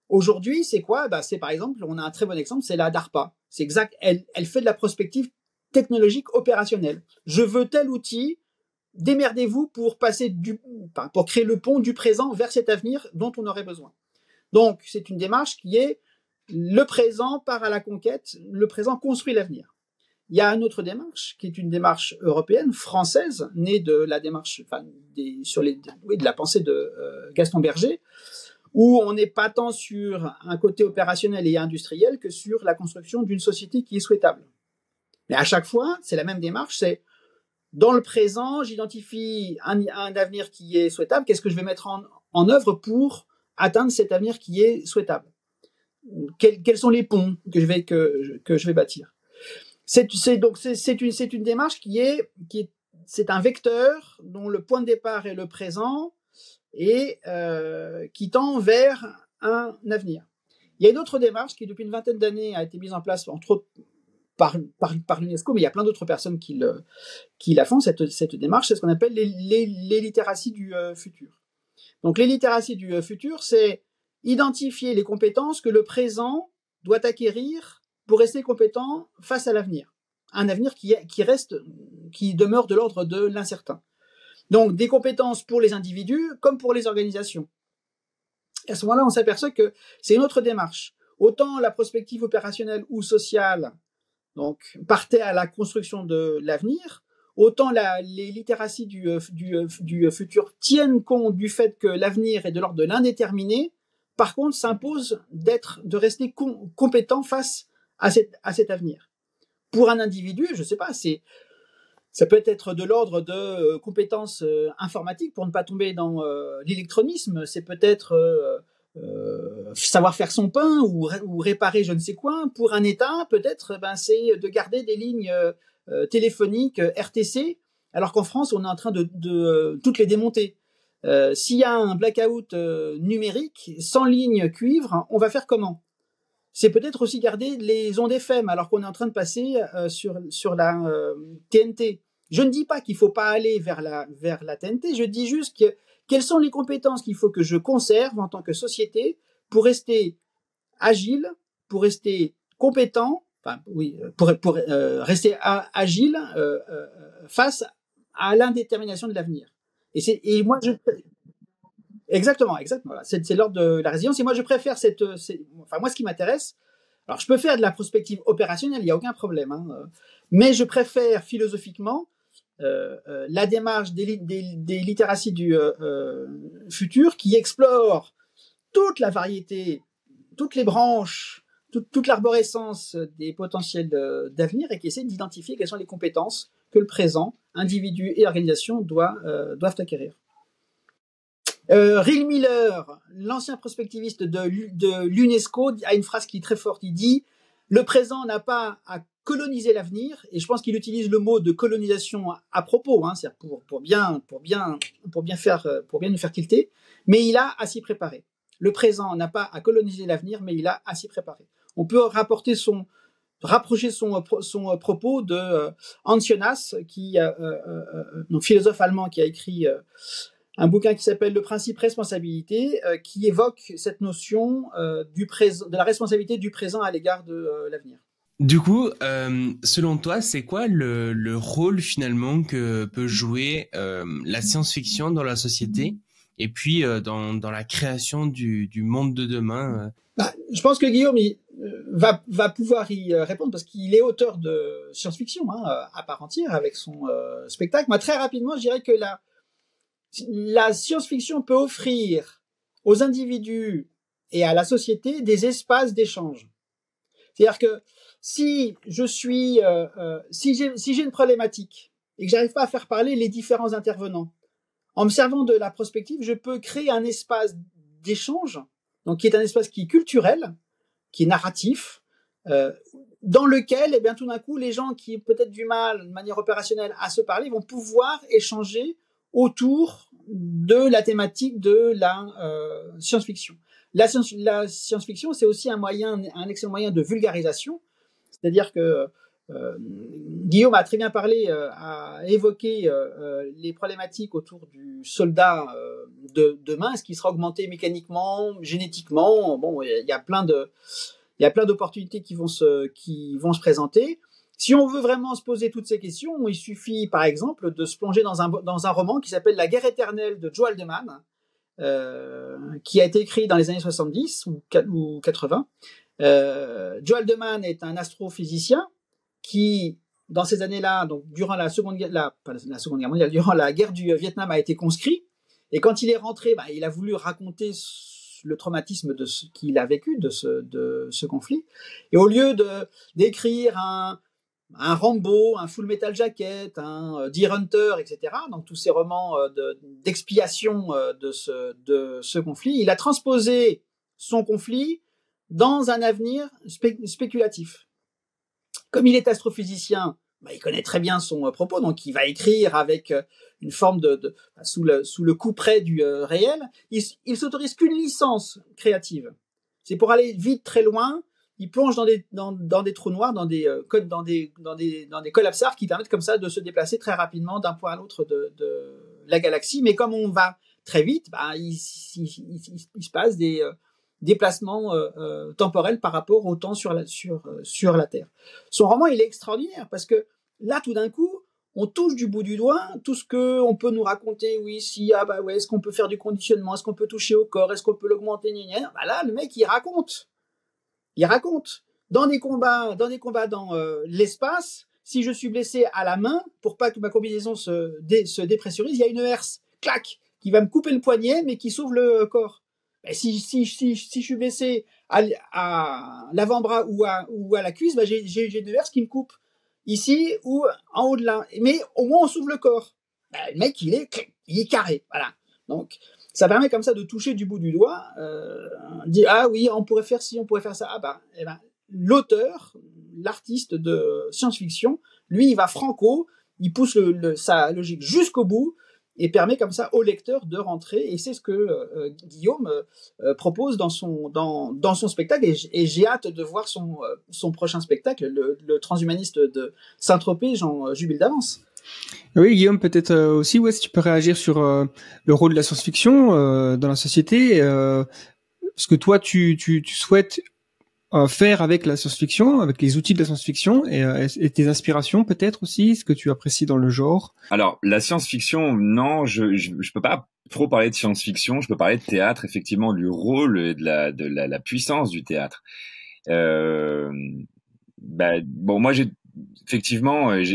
Aujourd'hui, c'est quoi? C'est par exemple, on a un très bon exemple, c'est la DARPA. C'est exact, elle fait de la prospective technologique opérationnelle. Je veux tel outil, démerdez-vous pour créer le pont du présent vers cet avenir dont on aurait besoin. Donc, c'est une démarche qui est le présent part à la conquête, le présent construit l'avenir. Il y a une autre démarche qui est une démarche européenne, française, née de la démarche, de la pensée de Gaston Berger, où on n'est pas tant sur un côté opérationnel et industriel que sur la construction d'une société qui est souhaitable. Mais à chaque fois, c'est la même démarche, c'est dans le présent, j'identifie un avenir qui est souhaitable, qu'est-ce que je vais mettre en œuvre pour atteindre cet avenir qui est souhaitable? Quels sont les ponts que je vais bâtir? C'est une démarche c'est un vecteur dont le point de départ est le présent et qui tend vers un avenir. Il y a une autre démarche qui, depuis une vingtaine d'années, a été mise en place, entre autres, par l'UNESCO, mais il y a plein d'autres personnes qui la font, cette démarche, c'est ce qu'on appelle les littératies du futur. Donc les littératies du futur, c'est identifier les compétences que le présent doit acquérir pour rester compétent face à l'avenir. Un avenir qui demeure de l'ordre de l'incertain. Donc des compétences pour les individus comme pour les organisations. Et à ce moment-là, on s'aperçoit que c'est une autre démarche. Autant la prospective opérationnelle ou sociale partait à la construction de l'avenir, autant les littératies du futur tiennent compte du fait que l'avenir est de l'ordre de l'indéterminé, par contre s'impose de rester compétent face à cet avenir. Pour un individu, je ne sais pas, ça peut être de l'ordre de compétences informatiques pour ne pas tomber dans l'électronisme, c'est peut-être savoir faire son pain ou réparer je ne sais quoi. Pour un État, peut-être c'est de garder des lignes téléphoniques RTC, alors qu'en France, on est en train de toutes les démonter. S'il y a un blackout numérique, sans ligne cuivre, on va faire comment? C'est peut-être aussi garder les ondes FM, alors qu'on est en train de passer sur la TNT. Je ne dis pas qu'il ne faut pas aller vers la TNT, je dis juste quelles sont les compétences qu'il faut que je conserve en tant que société pour rester agile, pour rester compétent, pour rester agile face à l'indétermination de l'avenir. Et moi, exactement. Voilà. C'est l'ordre de la résilience. Et moi, je préfère moi, ce qui m'intéresse, alors je peux faire de la prospective opérationnelle, il n'y a aucun problème, mais je préfère philosophiquement la démarche des littératies du futur qui explore toute la variété, toutes les branches, toute l'arborescence des potentiels d'avenir et qui essaie d'identifier quelles sont les compétences que le présent, individu et organisation doivent acquérir. Rill Miller, l'ancien prospectiviste de l'UNESCO, a une phrase qui est très forte. Il dit « Le présent n'a pas à coloniser l'avenir », et je pense qu'il utilise le mot de colonisation à propos, c'est-à-dire pour bien nous faire tilter, mais il a à s'y préparer. Le présent n'a pas à coloniser l'avenir, mais il a à s'y préparer. On peut rapporter rapprocher son propos de Ancionas, donc philosophe allemand qui a écrit un bouquin qui s'appelle Le principe responsabilité, qui évoque cette notion de la responsabilité du présent à l'égard de l'avenir. Du coup, selon toi, c'est quoi le rôle finalement que peut jouer la science-fiction dans la société et puis dans la création du monde de demain Je pense que Guillaume va pouvoir y répondre parce qu'il est auteur de science-fiction à part entière avec son spectacle. Moi, très rapidement, je dirais que la science-fiction peut offrir aux individus et à la société des espaces d'échange. C'est-à-dire que si j'ai une problématique et que j'arrive pas à faire parler les différents intervenants, en me servant de la prospective, je peux créer un espace d'échange, donc qui est un espace qui est culturel, qui est narratif, dans lequel, eh bien, tout d'un coup, les gens qui ont peut-être du mal, de manière opérationnelle, à se parler, vont pouvoir échanger autour de la thématique de la science-fiction. La science-fiction, c'est aussi un excellent moyen de vulgarisation. C'est-à-dire que Guillaume a très bien parlé, a évoqué les problématiques autour du soldat de demain, est-ce qu'il sera augmenté mécaniquement, génétiquement. Bon, il y a plein d'opportunités qui vont se présenter. Si on veut vraiment se poser toutes ces questions, il suffit par exemple de se plonger dans un roman qui s'appelle La guerre éternelle de Joe Haldeman, qui a été écrit dans les années 70 ou 80. Joe Haldeman est un astrophysicien qui, dans ces années-là, donc durant la Seconde Guerre mondiale, durant la guerre du Vietnam, a été conscrit. Et quand il est rentré, il a voulu raconter le traumatisme de ce qu'il a vécu de ce conflit. Et au lieu d'écrire un Rambo, un Full Metal Jacket, un Deer Hunter, etc., donc tous ces romans d'expiation de ce conflit, il a transposé son conflit dans un avenir spéculatif. Comme il est astrophysicien, il connaît très bien son propos, donc il va écrire avec une forme sous le coup près du réel. Il s'autorise qu'une licence créative. C'est pour aller vite, très loin. Il plonge dans des trous noirs, dans des collapsars qui permettent comme ça de se déplacer très rapidement d'un point à l'autre de la galaxie. Mais comme on va très vite, il se passe des déplacements temporels par rapport au temps sur la Terre. Son roman, il est extraordinaire parce que là, tout d'un coup, on touche du bout du doigt tout ce que on peut nous raconter. Oui, est-ce qu'on peut faire du conditionnement, est-ce qu'on peut toucher au corps, est-ce qu'on peut l'augmenter, là, le mec, il raconte dans des combats dans l'espace. Si je suis blessé à la main, pour pas que ma combinaison se dépressurise, il y a une herse, clac, qui va me couper le poignet, mais qui sauve le corps. Si je suis blessé à l'avant-bras ou à la cuisse, j'ai une herse qui me coupe ici ou en haut de là. Mais au moins on sauve le corps. Le mec il est carré, voilà. Donc ça permet comme ça de toucher du bout du doigt, dire oui on pourrait faire ci, on pourrait faire ça. L'auteur, l'artiste de science-fiction, lui il va franco, il pousse sa logique jusqu'au bout et permet comme ça au lecteur de rentrer. Et c'est ce que Guillaume propose dans son spectacle. Et j'ai hâte de voir son prochain spectacle, le transhumaniste de Saint-Tropez, j'en jubile d'avance. Oui, Guillaume, peut-être aussi, si tu peux réagir sur le rôle de la science-fiction dans la société. Ce que toi, tu souhaites faire avec la science-fiction, avec les outils de la science-fiction et tes inspirations peut-être aussi, ce que tu apprécies dans le genre. Alors la science-fiction, non, je peux pas trop parler de science-fiction. Je peux parler de théâtre, effectivement, du rôle et de la puissance du théâtre. Moi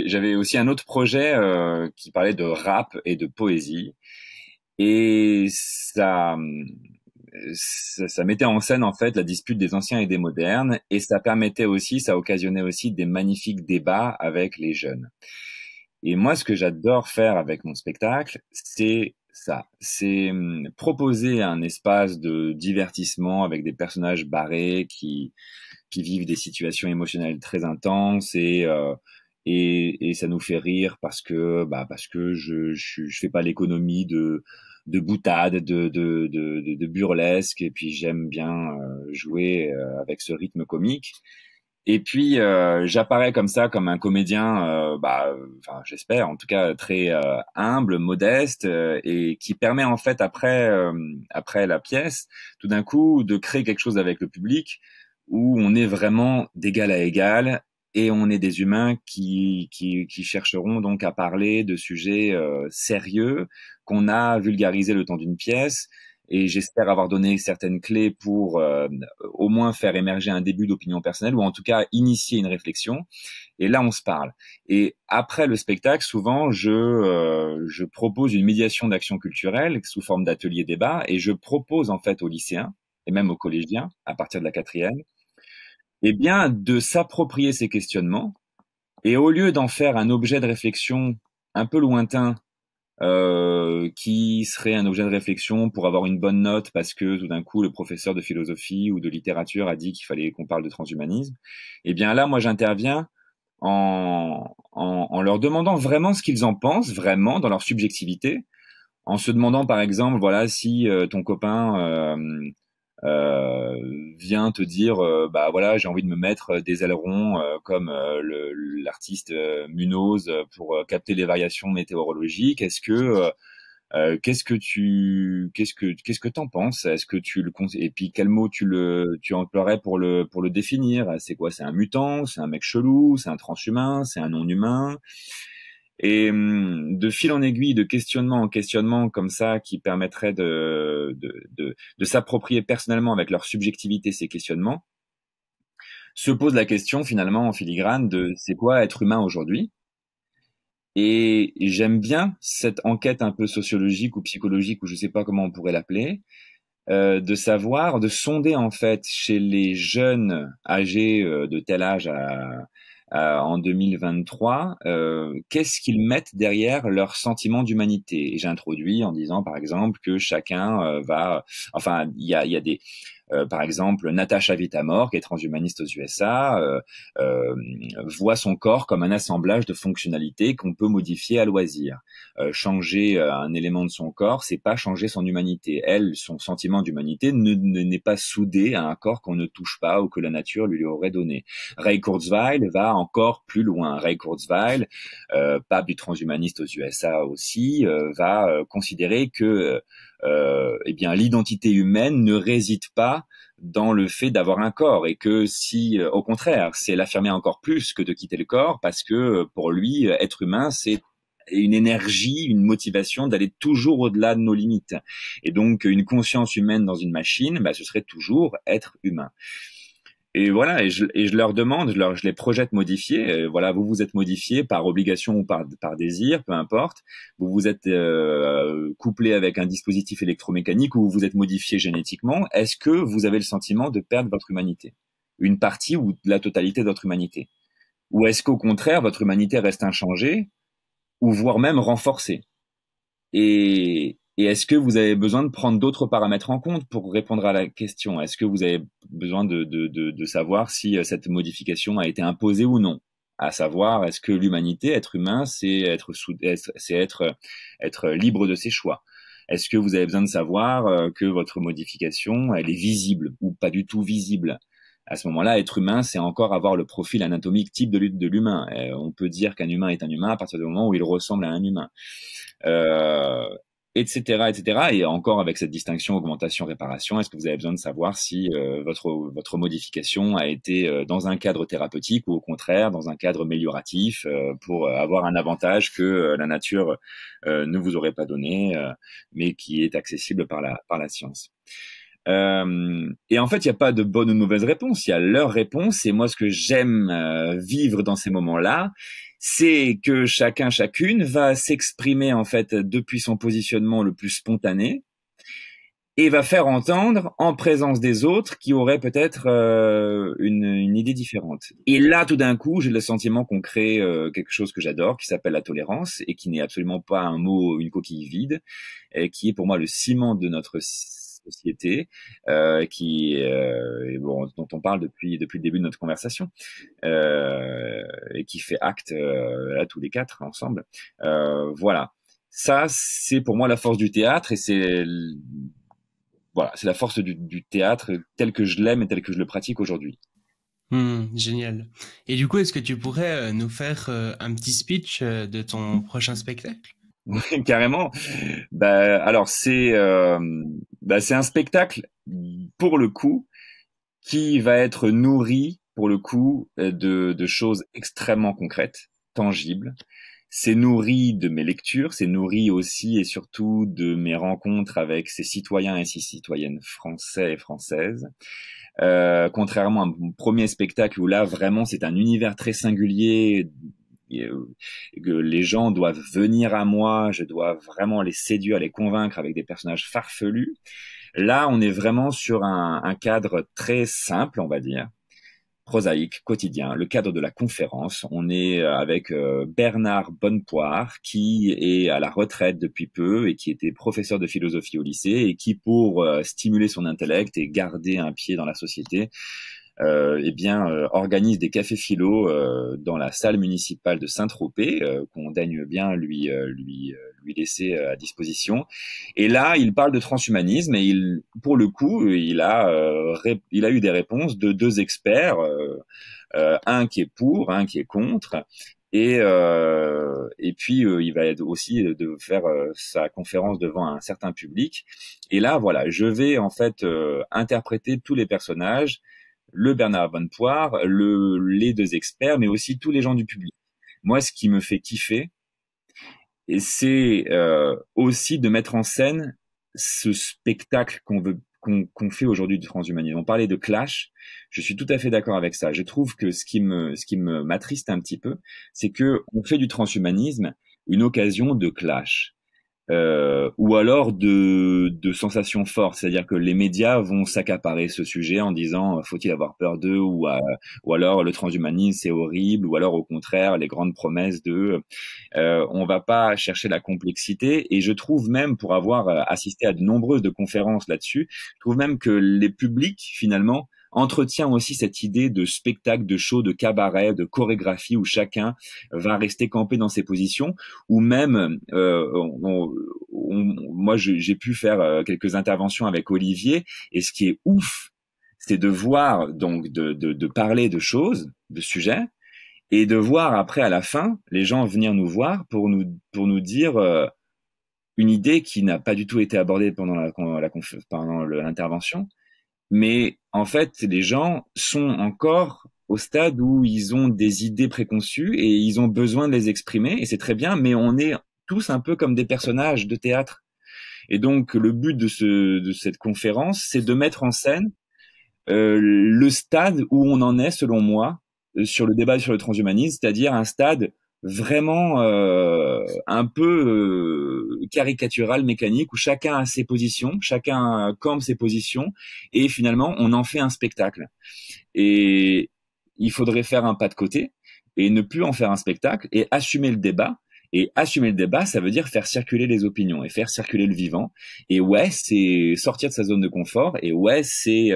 j'avais aussi un autre projet qui parlait de rap et de poésie, et ça mettait en scène en fait la dispute des anciens et des modernes, et ça occasionnait aussi des magnifiques débats avec les jeunes. Et moi, ce que j'adore faire avec mon spectacle, c'est proposer un espace de divertissement avec des personnages barrés qui vivent des situations émotionnelles très intenses, et ça nous fait rire parce que je fais pas l'économie de boutade, de burlesque, et puis j'aime bien jouer avec ce rythme comique. Et puis j'apparais comme ça, comme un comédien, enfin j'espère, en tout cas très humble, modeste, et qui permet en fait après la pièce, tout d'un coup, de créer quelque chose avec le public où on est vraiment d'égal à égal. Et on est des humains qui chercheront donc à parler de sujets sérieux qu'on a vulgarisés le temps d'une pièce. Et j'espère avoir donné certaines clés pour au moins faire émerger un début d'opinion personnelle ou en tout cas initier une réflexion. Et là, on se parle. Et après le spectacle, souvent, je propose une médiation d'action culturelle sous forme d'atelier débat et je propose en fait aux lycéens et même aux collégiens à partir de la 4e, eh bien, de s'approprier ces questionnements et au lieu d'en faire un objet de réflexion un peu lointain, qui serait un objet de réflexion pour avoir une bonne note parce que tout d'un coup le professeur de philosophie ou de littérature a dit qu'il fallait qu'on parle de transhumanisme, eh bien là, moi, j'interviens en leur demandant vraiment ce qu'ils en pensent, vraiment dans leur subjectivité, en se demandant par exemple, voilà, si ton copain vient te dire bah voilà, j'ai envie de me mettre des ailerons comme l'artiste Munoz pour capter les variations météorologiques. Est-ce que qu'est-ce que t'en penses? Est-ce que et puis quel mot tu emploierais pour le définir? C'est quoi? C'est un mutant? C'est un mec chelou? C'est un transhumain? C'est un non-humain? Et de fil en aiguille, de questionnement en questionnement comme ça, qui permettrait de s'approprier personnellement avec leur subjectivité ces questionnements, se pose la question finalement en filigrane de c'est quoi être humain aujourd'hui? Et j'aime bien cette enquête un peu sociologique ou psychologique, ou je sais pas comment on pourrait l'appeler, de savoir, de sonder en fait chez les jeunes âgés de tel âge en 2023, qu'est-ce qu'ils mettent derrière leur sentiment d'humanité. Et j'introduis en disant par exemple que chacun enfin il y a des par exemple, Natasha Vitamore, qui est transhumaniste aux USA, voit son corps comme un assemblage de fonctionnalités qu'on peut modifier à loisir. Changer un élément de son corps, c'est pas changer son humanité. Elle, son sentiment d'humanité n'est pas soudé à un corps qu'on ne touche pas ou que la nature lui aurait donné. Ray Kurzweil va encore plus loin. Ray Kurzweil, pape du transhumaniste aux USA aussi, va considérer que eh bien l'identité humaine ne réside pas dans le fait d'avoir un corps et que si au contraire c'est l'affirmer encore plus que de quitter le corps parce que pour lui être humain c'est une énergie, une motivation d'aller toujours au-delà de nos limites et donc une conscience humaine dans une machine, bah, ce serait toujours être humain. Et voilà, et je leur demande, je les projette modifiés. Voilà, vous vous êtes modifié par obligation ou par désir, peu importe. Vous vous êtes couplé avec un dispositif électromécanique ou vous vous êtes modifié génétiquement. Est-ce que vous avez le sentiment de perdre votre humanité, une partie ou la totalité de votre humanité, ou est-ce qu'au contraire votre humanité reste inchangée ou voire même renforcée? Et est-ce que vous avez besoin de prendre d'autres paramètres en compte pour répondre à la question? Est-ce que vous avez besoin de savoir si cette modification a été imposée ou non? À savoir, est-ce que l'humanité, être humain, c'est être libre de ses choix? Est-ce que vous avez besoin de savoir que votre modification, elle est visible ou pas du tout visible? À ce moment-là, être humain, c'est encore avoir le profil anatomique type de l'humain. On peut dire qu'un humain est un humain à partir du moment où il ressemble à un humain. Etc., etc. Et encore avec cette distinction augmentation-réparation, est-ce que vous avez besoin de savoir si votre modification a été dans un cadre thérapeutique ou au contraire dans un cadre amélioratif pour avoir un avantage que la nature ne vous aurait pas donné, mais qui est accessible par la science. Et en fait, il n'y a pas de bonne ou de mauvaise réponse. Il y a leur réponse. Et moi, ce que j'aime vivre dans ces moments-là, c'est que chacune va s'exprimer en fait depuis son positionnement le plus spontané et va faire entendre en présence des autres qui auraient peut-être une idée différente. Et là, tout d'un coup, j'ai le sentiment qu'on crée quelque chose que j'adore, qui s'appelle la tolérance et qui n'est absolument pas un mot, une coquille vide, et qui est pour moi le ciment de notre société, dont on parle depuis le début de notre conversation, et qui fait acte à tous les quatre ensemble. Voilà. Ça, c'est pour moi la force du théâtre, et c'est la force du théâtre tel que je l'aime et tel que je le pratique aujourd'hui. Génial. Et du coup, est-ce que tu pourrais nous faire un petit speech de ton prochain spectacle? Oui, carrément. Alors c'est un spectacle pour le coup qui va être nourri pour le coup de choses extrêmement concrètes, tangibles. C'est nourri de mes lectures, c'est nourri aussi et surtout de mes rencontres avec ces citoyens et ces citoyennes français et françaises. Contrairement à mon premier spectacle où là vraiment c'est un univers très singulier, que les gens doivent venir à moi, je dois vraiment les séduire, les convaincre avec des personnages farfelus. Là, on est vraiment sur un cadre très simple, on va dire, prosaïque, quotidien, le cadre de la conférence. On est avec Bernard Bonnepoire, qui est à la retraite depuis peu et qui était professeur de philosophie au lycée et qui, pour stimuler son intellect et garder un pied dans la société, organise des cafés philo dans la salle municipale de Saint-Tropez, qu'on daigne bien lui laisser à disposition. Et là, il parle de transhumanisme et pour le coup, il a eu des réponses de deux experts, un qui est pour, un qui est contre. Et puis il va aussi de faire sa conférence devant un certain public. Et là, voilà, je vais en fait interpréter tous les personnages, le Bernard Bonnepoire, les deux experts, mais aussi tous les gens du public. Moi, ce qui me fait kiffer, et c'est aussi de mettre en scène ce spectacle qu'on fait aujourd'hui du transhumanisme. On parlait de clash, je suis tout à fait d'accord avec ça. Je trouve que ce qui m'attriste un petit peu, c'est que on fait du transhumanisme une occasion de clash. Ou alors de sensations fortes, c'est-à-dire que les médias vont s'accaparer ce sujet en disant faut-il avoir peur d'eux, ou alors le transhumanisme c'est horrible, ou alors au contraire les grandes promesses d'eux. On va pas chercher la complexité, et je trouve même, pour avoir assisté à de nombreuses de conférences là-dessus, je trouve même que les publics finalement entretient aussi cette idée de spectacle, de show, de cabaret, de chorégraphie où chacun va rester campé dans ses positions, ou même moi j'ai pu faire quelques interventions avec Olivier, et ce qui est ouf, c'est de voir, donc de parler de choses, de sujets, et de voir après à la fin les gens venir nous voir pour nous dire une idée qui n'a pas du tout été abordée pendant l'intervention. Mais en fait, les gens sont encore au stade où ils ont des idées préconçues et ils ont besoin de les exprimer, et c'est très bien, mais on est tous un peu comme des personnages de théâtre. Et donc, le but de cette conférence, c'est de mettre en scène le stade où on en est, selon moi, sur le débat sur le transhumanisme, c'est-à-dire un stade vraiment un peu caricatural, mécanique, où chacun a ses positions, chacun campe ses positions, et finalement on en fait un spectacle. Et il faudrait faire un pas de côté et ne plus en faire un spectacle et assumer le débat. Et assumer le débat, ça veut dire faire circuler les opinions et faire circuler le vivant. Et ouais, c'est sortir de sa zone de confort, et ouais, c'est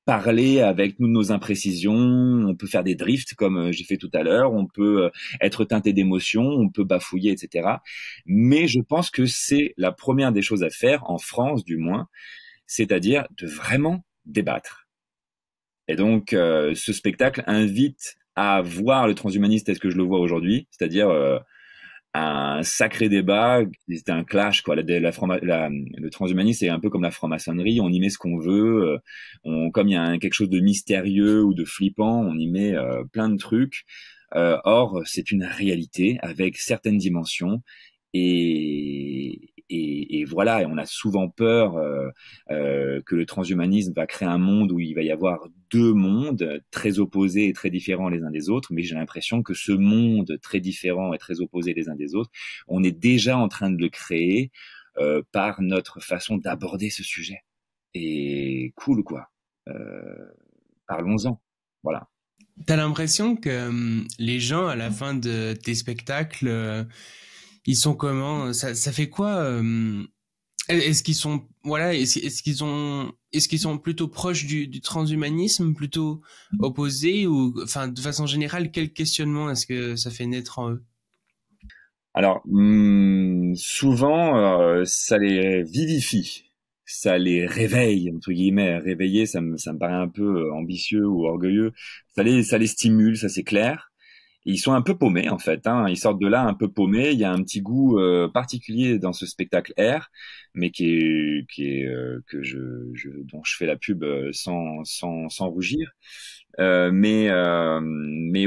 parler avec nos imprécisions, on peut faire des drifts comme j'ai fait tout à l'heure, on peut être teinté d'émotions, on peut bafouiller, etc. Mais je pense que c'est la première des choses à faire, en France du moins, c'est-à-dire de vraiment débattre. Et donc ce spectacle invite à voir le transhumaniste tel que je le vois aujourd'hui, c'est-à-dire un sacré débat, c'était un clash quoi. Le transhumanisme c'est un peu comme la franc-maçonnerie, on y met ce qu'on veut, comme il y a quelque chose de mystérieux ou de flippant, on y met plein de trucs. Or c'est une réalité avec certaines dimensions, et voilà, et on a souvent peur que le transhumanisme va créer un monde où il va y avoir deux mondes très opposés et très différents les uns des autres, mais j'ai l'impression que ce monde très différent et très opposé les uns des autres, on est déjà en train de le créer par notre façon d'aborder ce sujet. Et cool quoi, parlons-en, voilà. T'as l'impression que les gens à la fin de tes spectacles, ils sont comment? Ça fait quoi? Est-ce qu'ils sont est-ce qu'ils sont plutôt proches du transhumanisme, plutôt opposés, ou enfin de façon générale, quel questionnement est-ce que ça fait naître en eux? Alors souvent ça les vivifie. ça les réveille entre guillemets. Réveiller, ça me paraît un peu ambitieux ou orgueilleux. Ça les stimule, ça c'est clair. Et ils sont un peu paumés en fait, hein. Ils sortent de là un peu paumés. Il y a un petit goût particulier dans ce spectacle R, mais dont je fais la pub sans rougir. Mais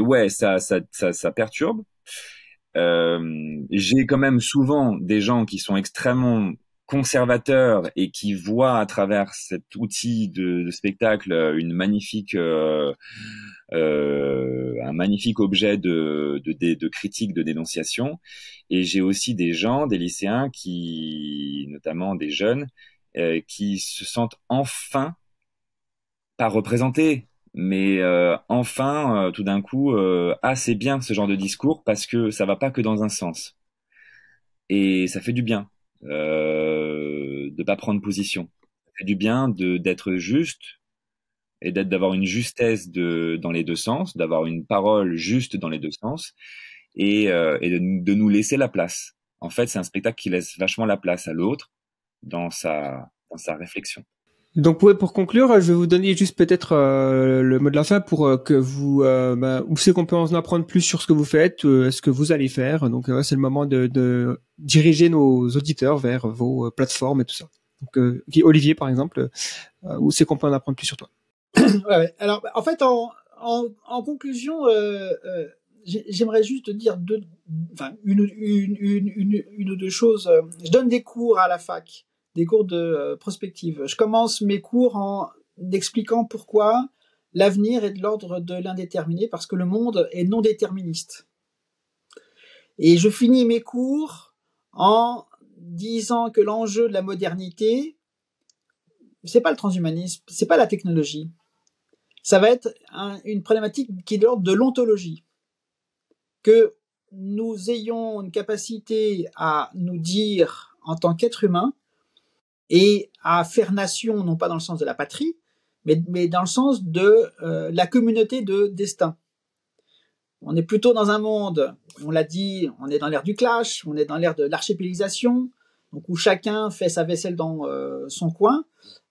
ouais, ça perturbe. J'ai quand même souvent des gens qui sont extrêmement conservateurs et qui voient à travers cet outil de spectacle un magnifique objet de critique, de dénonciation. Et j'ai aussi des gens, des lycéens notamment des jeunes, qui se sentent enfin pas représentés, mais enfin tout d'un coup c'est bien ce genre de discours parce que ça va pas que dans un sens et ça fait du bien de pas prendre position. Ça fait du bien d'être juste et d'avoir une justesse dans les deux sens, d'avoir une parole juste dans les deux sens et de nous laisser la place. En fait, c'est un spectacle qui laisse vachement la place à l'autre dans sa réflexion. Donc pour conclure, je vais vous donner juste peut-être le mot de la fin pour que vous où c'est qu'on peut en apprendre plus sur ce que vous faites, ce que vous allez faire. Donc c'est le moment de diriger nos auditeurs vers vos plateformes et tout ça. Donc Olivier par exemple, où c'est qu'on peut en apprendre plus sur toi? Ouais. Alors en fait en conclusion, j'aimerais juste dire une ou deux choses. Je donne des cours à la fac, des cours de prospective. Je commence mes cours en expliquant pourquoi l'avenir est de l'ordre de l'indéterminé, parce que le monde est non déterministe. Et je finis mes cours en disant que l'enjeu de la modernité, c'est pas le transhumanisme, c'est pas la technologie. Ça va être une problématique qui est de l'ordre de l'ontologie. Que nous ayons une capacité à nous dire en tant qu'être humain et à faire nation, non pas dans le sens de la patrie, mais dans le sens de la communauté de destin. On est plutôt dans un monde, on l'a dit, on est dans l'ère du clash, on est dans l'ère de l'archipélisation, donc où chacun fait sa vaisselle dans son coin.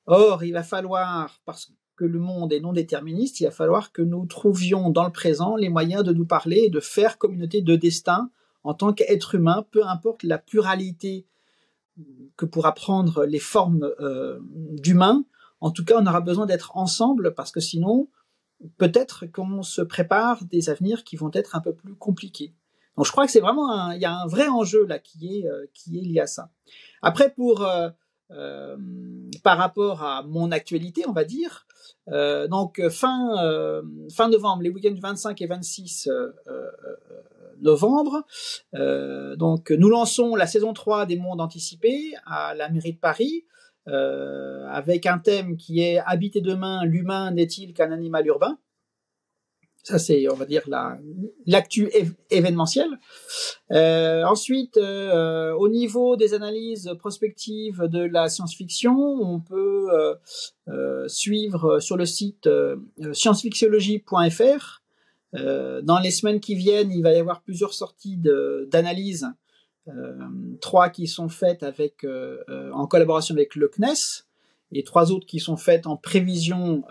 Or, il va falloir, parce que le monde est non déterministe, il va falloir que nous trouvions dans le présent les moyens de nous parler et de faire communauté de destin en tant qu'être humain, peu importe la pluralité que pourra prendre les formes d'humains. En tout cas, on aura besoin d'être ensemble parce que sinon, peut-être qu'on se prépare des avenirs qui vont être un peu plus compliqués. Donc, je crois que c'est vraiment il y a un vrai enjeu là qui est lié à ça. Après, par rapport à mon actualité, on va dire, donc fin novembre, les week-ends du 25 et 26 novembre, donc nous lançons la saison 3 des Mondes Anticipés à la mairie de Paris, avec un thème qui est « Habiter demain, l'humain n'est-il qu'un animal urbain ?» Ça, c'est, on va dire, l'actu événementielle. Ensuite, au niveau des analyses prospectives de la science-fiction, on peut suivre sur le site sciencefictiologie.fr. Dans les semaines qui viennent, il va y avoir plusieurs sorties d'analyses, 3 qui sont faites en collaboration avec le CNES et 3 autres qui sont faites en prévision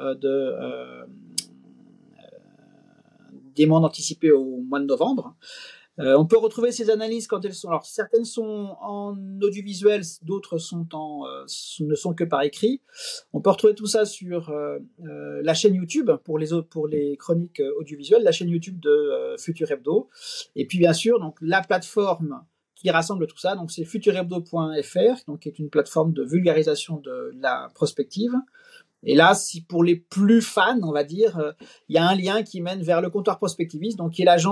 des mondes anticipés au mois de novembre. On peut retrouver ces analyses quand elles sont. Alors certaines sont en audiovisuel, d'autres ne sont que par écrit. On peut retrouver tout ça sur la chaîne YouTube pour les chroniques audiovisuelles, la chaîne YouTube de Futur Hebdo. Et puis bien sûr, donc la plateforme qui rassemble tout ça, donc c'est futurhebdo.fr, donc qui est une plateforme de vulgarisation de la prospective. Et là, si pour les plus fans, on va dire, il y a un lien qui mène vers le comptoir prospectiviste, donc qui est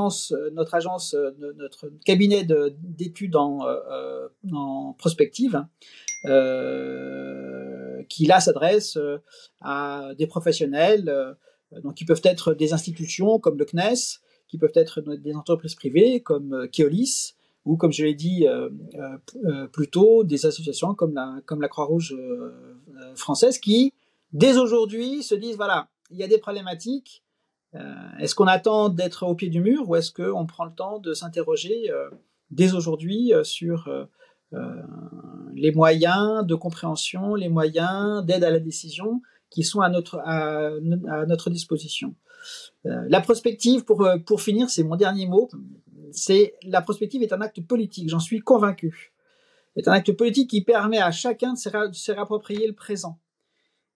notre cabinet d'études en prospective, qui là s'adresse à des professionnels, donc qui peuvent être des institutions comme le CNES, qui peuvent être des entreprises privées comme Keolis, ou comme je l'ai dit plus tôt, des associations comme la Croix-Rouge française qui dès aujourd'hui se disent voilà, il y a des problématiques, est-ce qu'on attend d'être au pied du mur ou est-ce qu'on prend le temps de s'interroger dès aujourd'hui sur les moyens de compréhension, les moyens d'aide à la décision qui sont à notre disposition. La prospective, pour finir, c'est mon dernier mot, la prospective est un acte politique, j'en suis convaincu. C'est un acte politique qui permet à chacun de se réapproprier le présent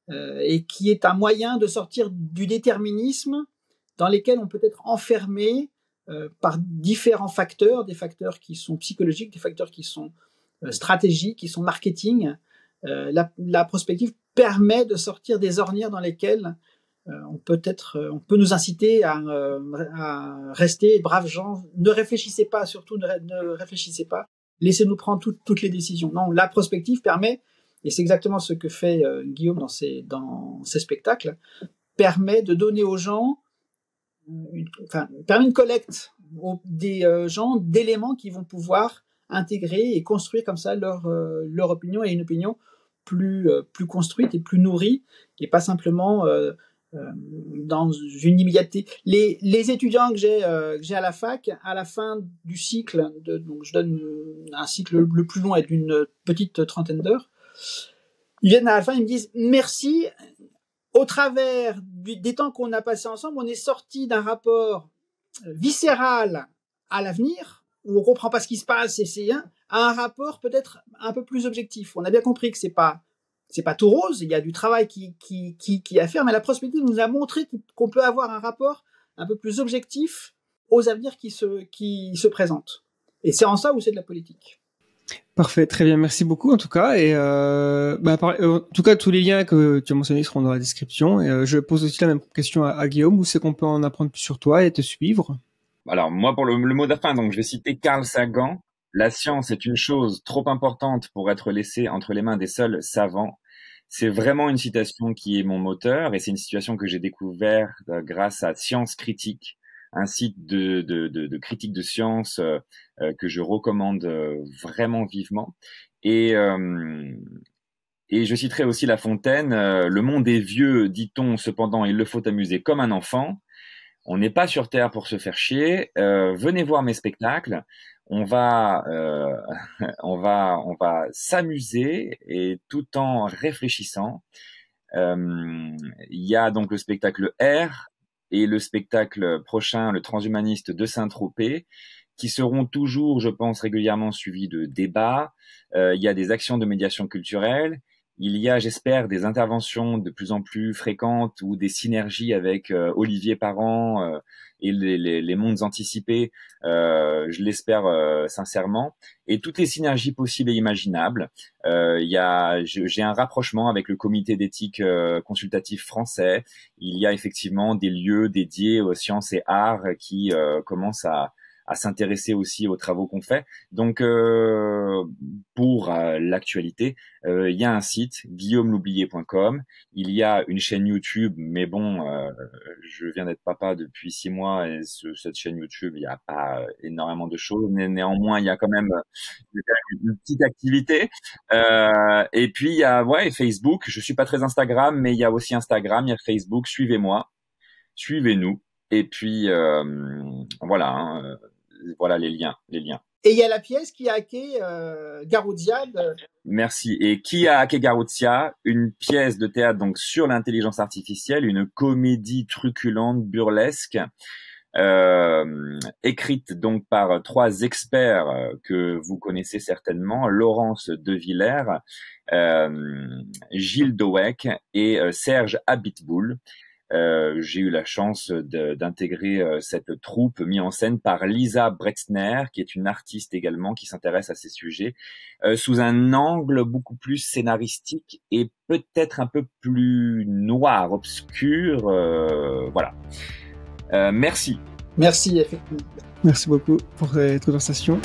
et qui est un moyen de sortir du déterminisme dans lesquels on peut être enfermé par différents facteurs, des facteurs qui sont psychologiques, des facteurs qui sont stratégiques, qui sont marketing. La prospective permet de sortir des ornières dans lesquelles on peut nous inciter à rester braves gens. Ne réfléchissez pas, surtout ne réfléchissez pas. Laissez-nous prendre toutes les décisions. Non, la prospective permet, et c'est exactement ce que fait Guillaume dans ses spectacles, permet de donner aux gens, permet une collecte des gens d'éléments qui vont pouvoir intégrer et construire comme ça leur opinion, et une opinion plus construite et plus nourrie, et pas simplement dans une immédiateté. Les étudiants que j'ai à la fac, à la fin du cycle, donc je donne un cycle le plus long est d'une petite trentaine d'heures, ils viennent à la fin, ils me disent merci, au travers des temps qu'on a passés ensemble, on est sorti d'un rapport viscéral à l'avenir, où on comprend pas ce qui se passe, à un rapport peut-être un peu plus objectif. On a bien compris que c'est pas tout rose, il y a du travail qui est à faire, mais la prospective nous a montré qu'on peut avoir un rapport un peu plus objectif aux avenirs qui se présentent. Et c'est en ça où c'est de la politique. Parfait, très bien, merci beaucoup en tout cas. Et en tout cas, tous les liens que tu as mentionnés seront dans la description. Et je pose aussi la même question à Guillaume, où c'est qu'on peut en apprendre plus sur toi et te suivre? Alors moi, pour le mot de la fin, donc je vais citer Carl Sagan. La science est une chose trop importante pour être laissée entre les mains des seuls savants. C'est vraiment une citation qui est mon moteur, et c'est une situation que j'ai découvert grâce à Science Critique, un site de critique de science que je recommande vraiment vivement. Et je citerai aussi La Fontaine. Le monde est vieux, dit-on, cependant il le faut amuser comme un enfant. On n'est pas sur Terre pour se faire chier. Venez voir mes spectacles. On va s'amuser, et tout en réfléchissant. Il y a donc le spectacle R et le spectacle prochain, le Transhumaniste de Saint-Tropez, qui seront toujours, je pense, régulièrement suivis de débats. Il y a des actions de médiation culturelle. Il y a, j'espère, des interventions de plus en plus fréquentes ou des synergies avec Olivier Parent et les mondes anticipés, je l'espère sincèrement. Et toutes les synergies possibles et imaginables. J'ai un rapprochement avec le comité d'éthique consultatif français. Il y a effectivement des lieux dédiés aux sciences et arts qui commencent à s'intéresser aussi aux travaux qu'on fait. Donc, pour l'actualité, il y a un site, guillaumeloublier.com. Il y a une chaîne YouTube, mais bon, je viens d'être papa depuis 6 mois, et cette chaîne YouTube, il n'y a pas énormément de choses. Néanmoins, il y a quand même une petite activité. Et puis, il y a Facebook. Je suis pas très Instagram, mais il y a aussi Instagram, il y a Facebook. Suivez-moi, suivez-nous. Et puis, voilà. Voilà les liens. Et il y a la pièce qui a hacké Garouzia. Merci. Et qui a hacké Garouzia? Une pièce de théâtre donc sur l'intelligence artificielle, une comédie truculente, burlesque, écrite donc par 3 experts que vous connaissez certainement: Laurence Devillers, Gilles Dowek et Serge Abitboul. J'ai eu la chance d'intégrer cette troupe mise en scène par Lisa Bretzner, qui est une artiste également qui s'intéresse à ces sujets sous un angle beaucoup plus scénaristique et peut-être un peu plus noir, obscur. Voilà. Merci. Merci, effectivement. Merci beaucoup pour cette conversation.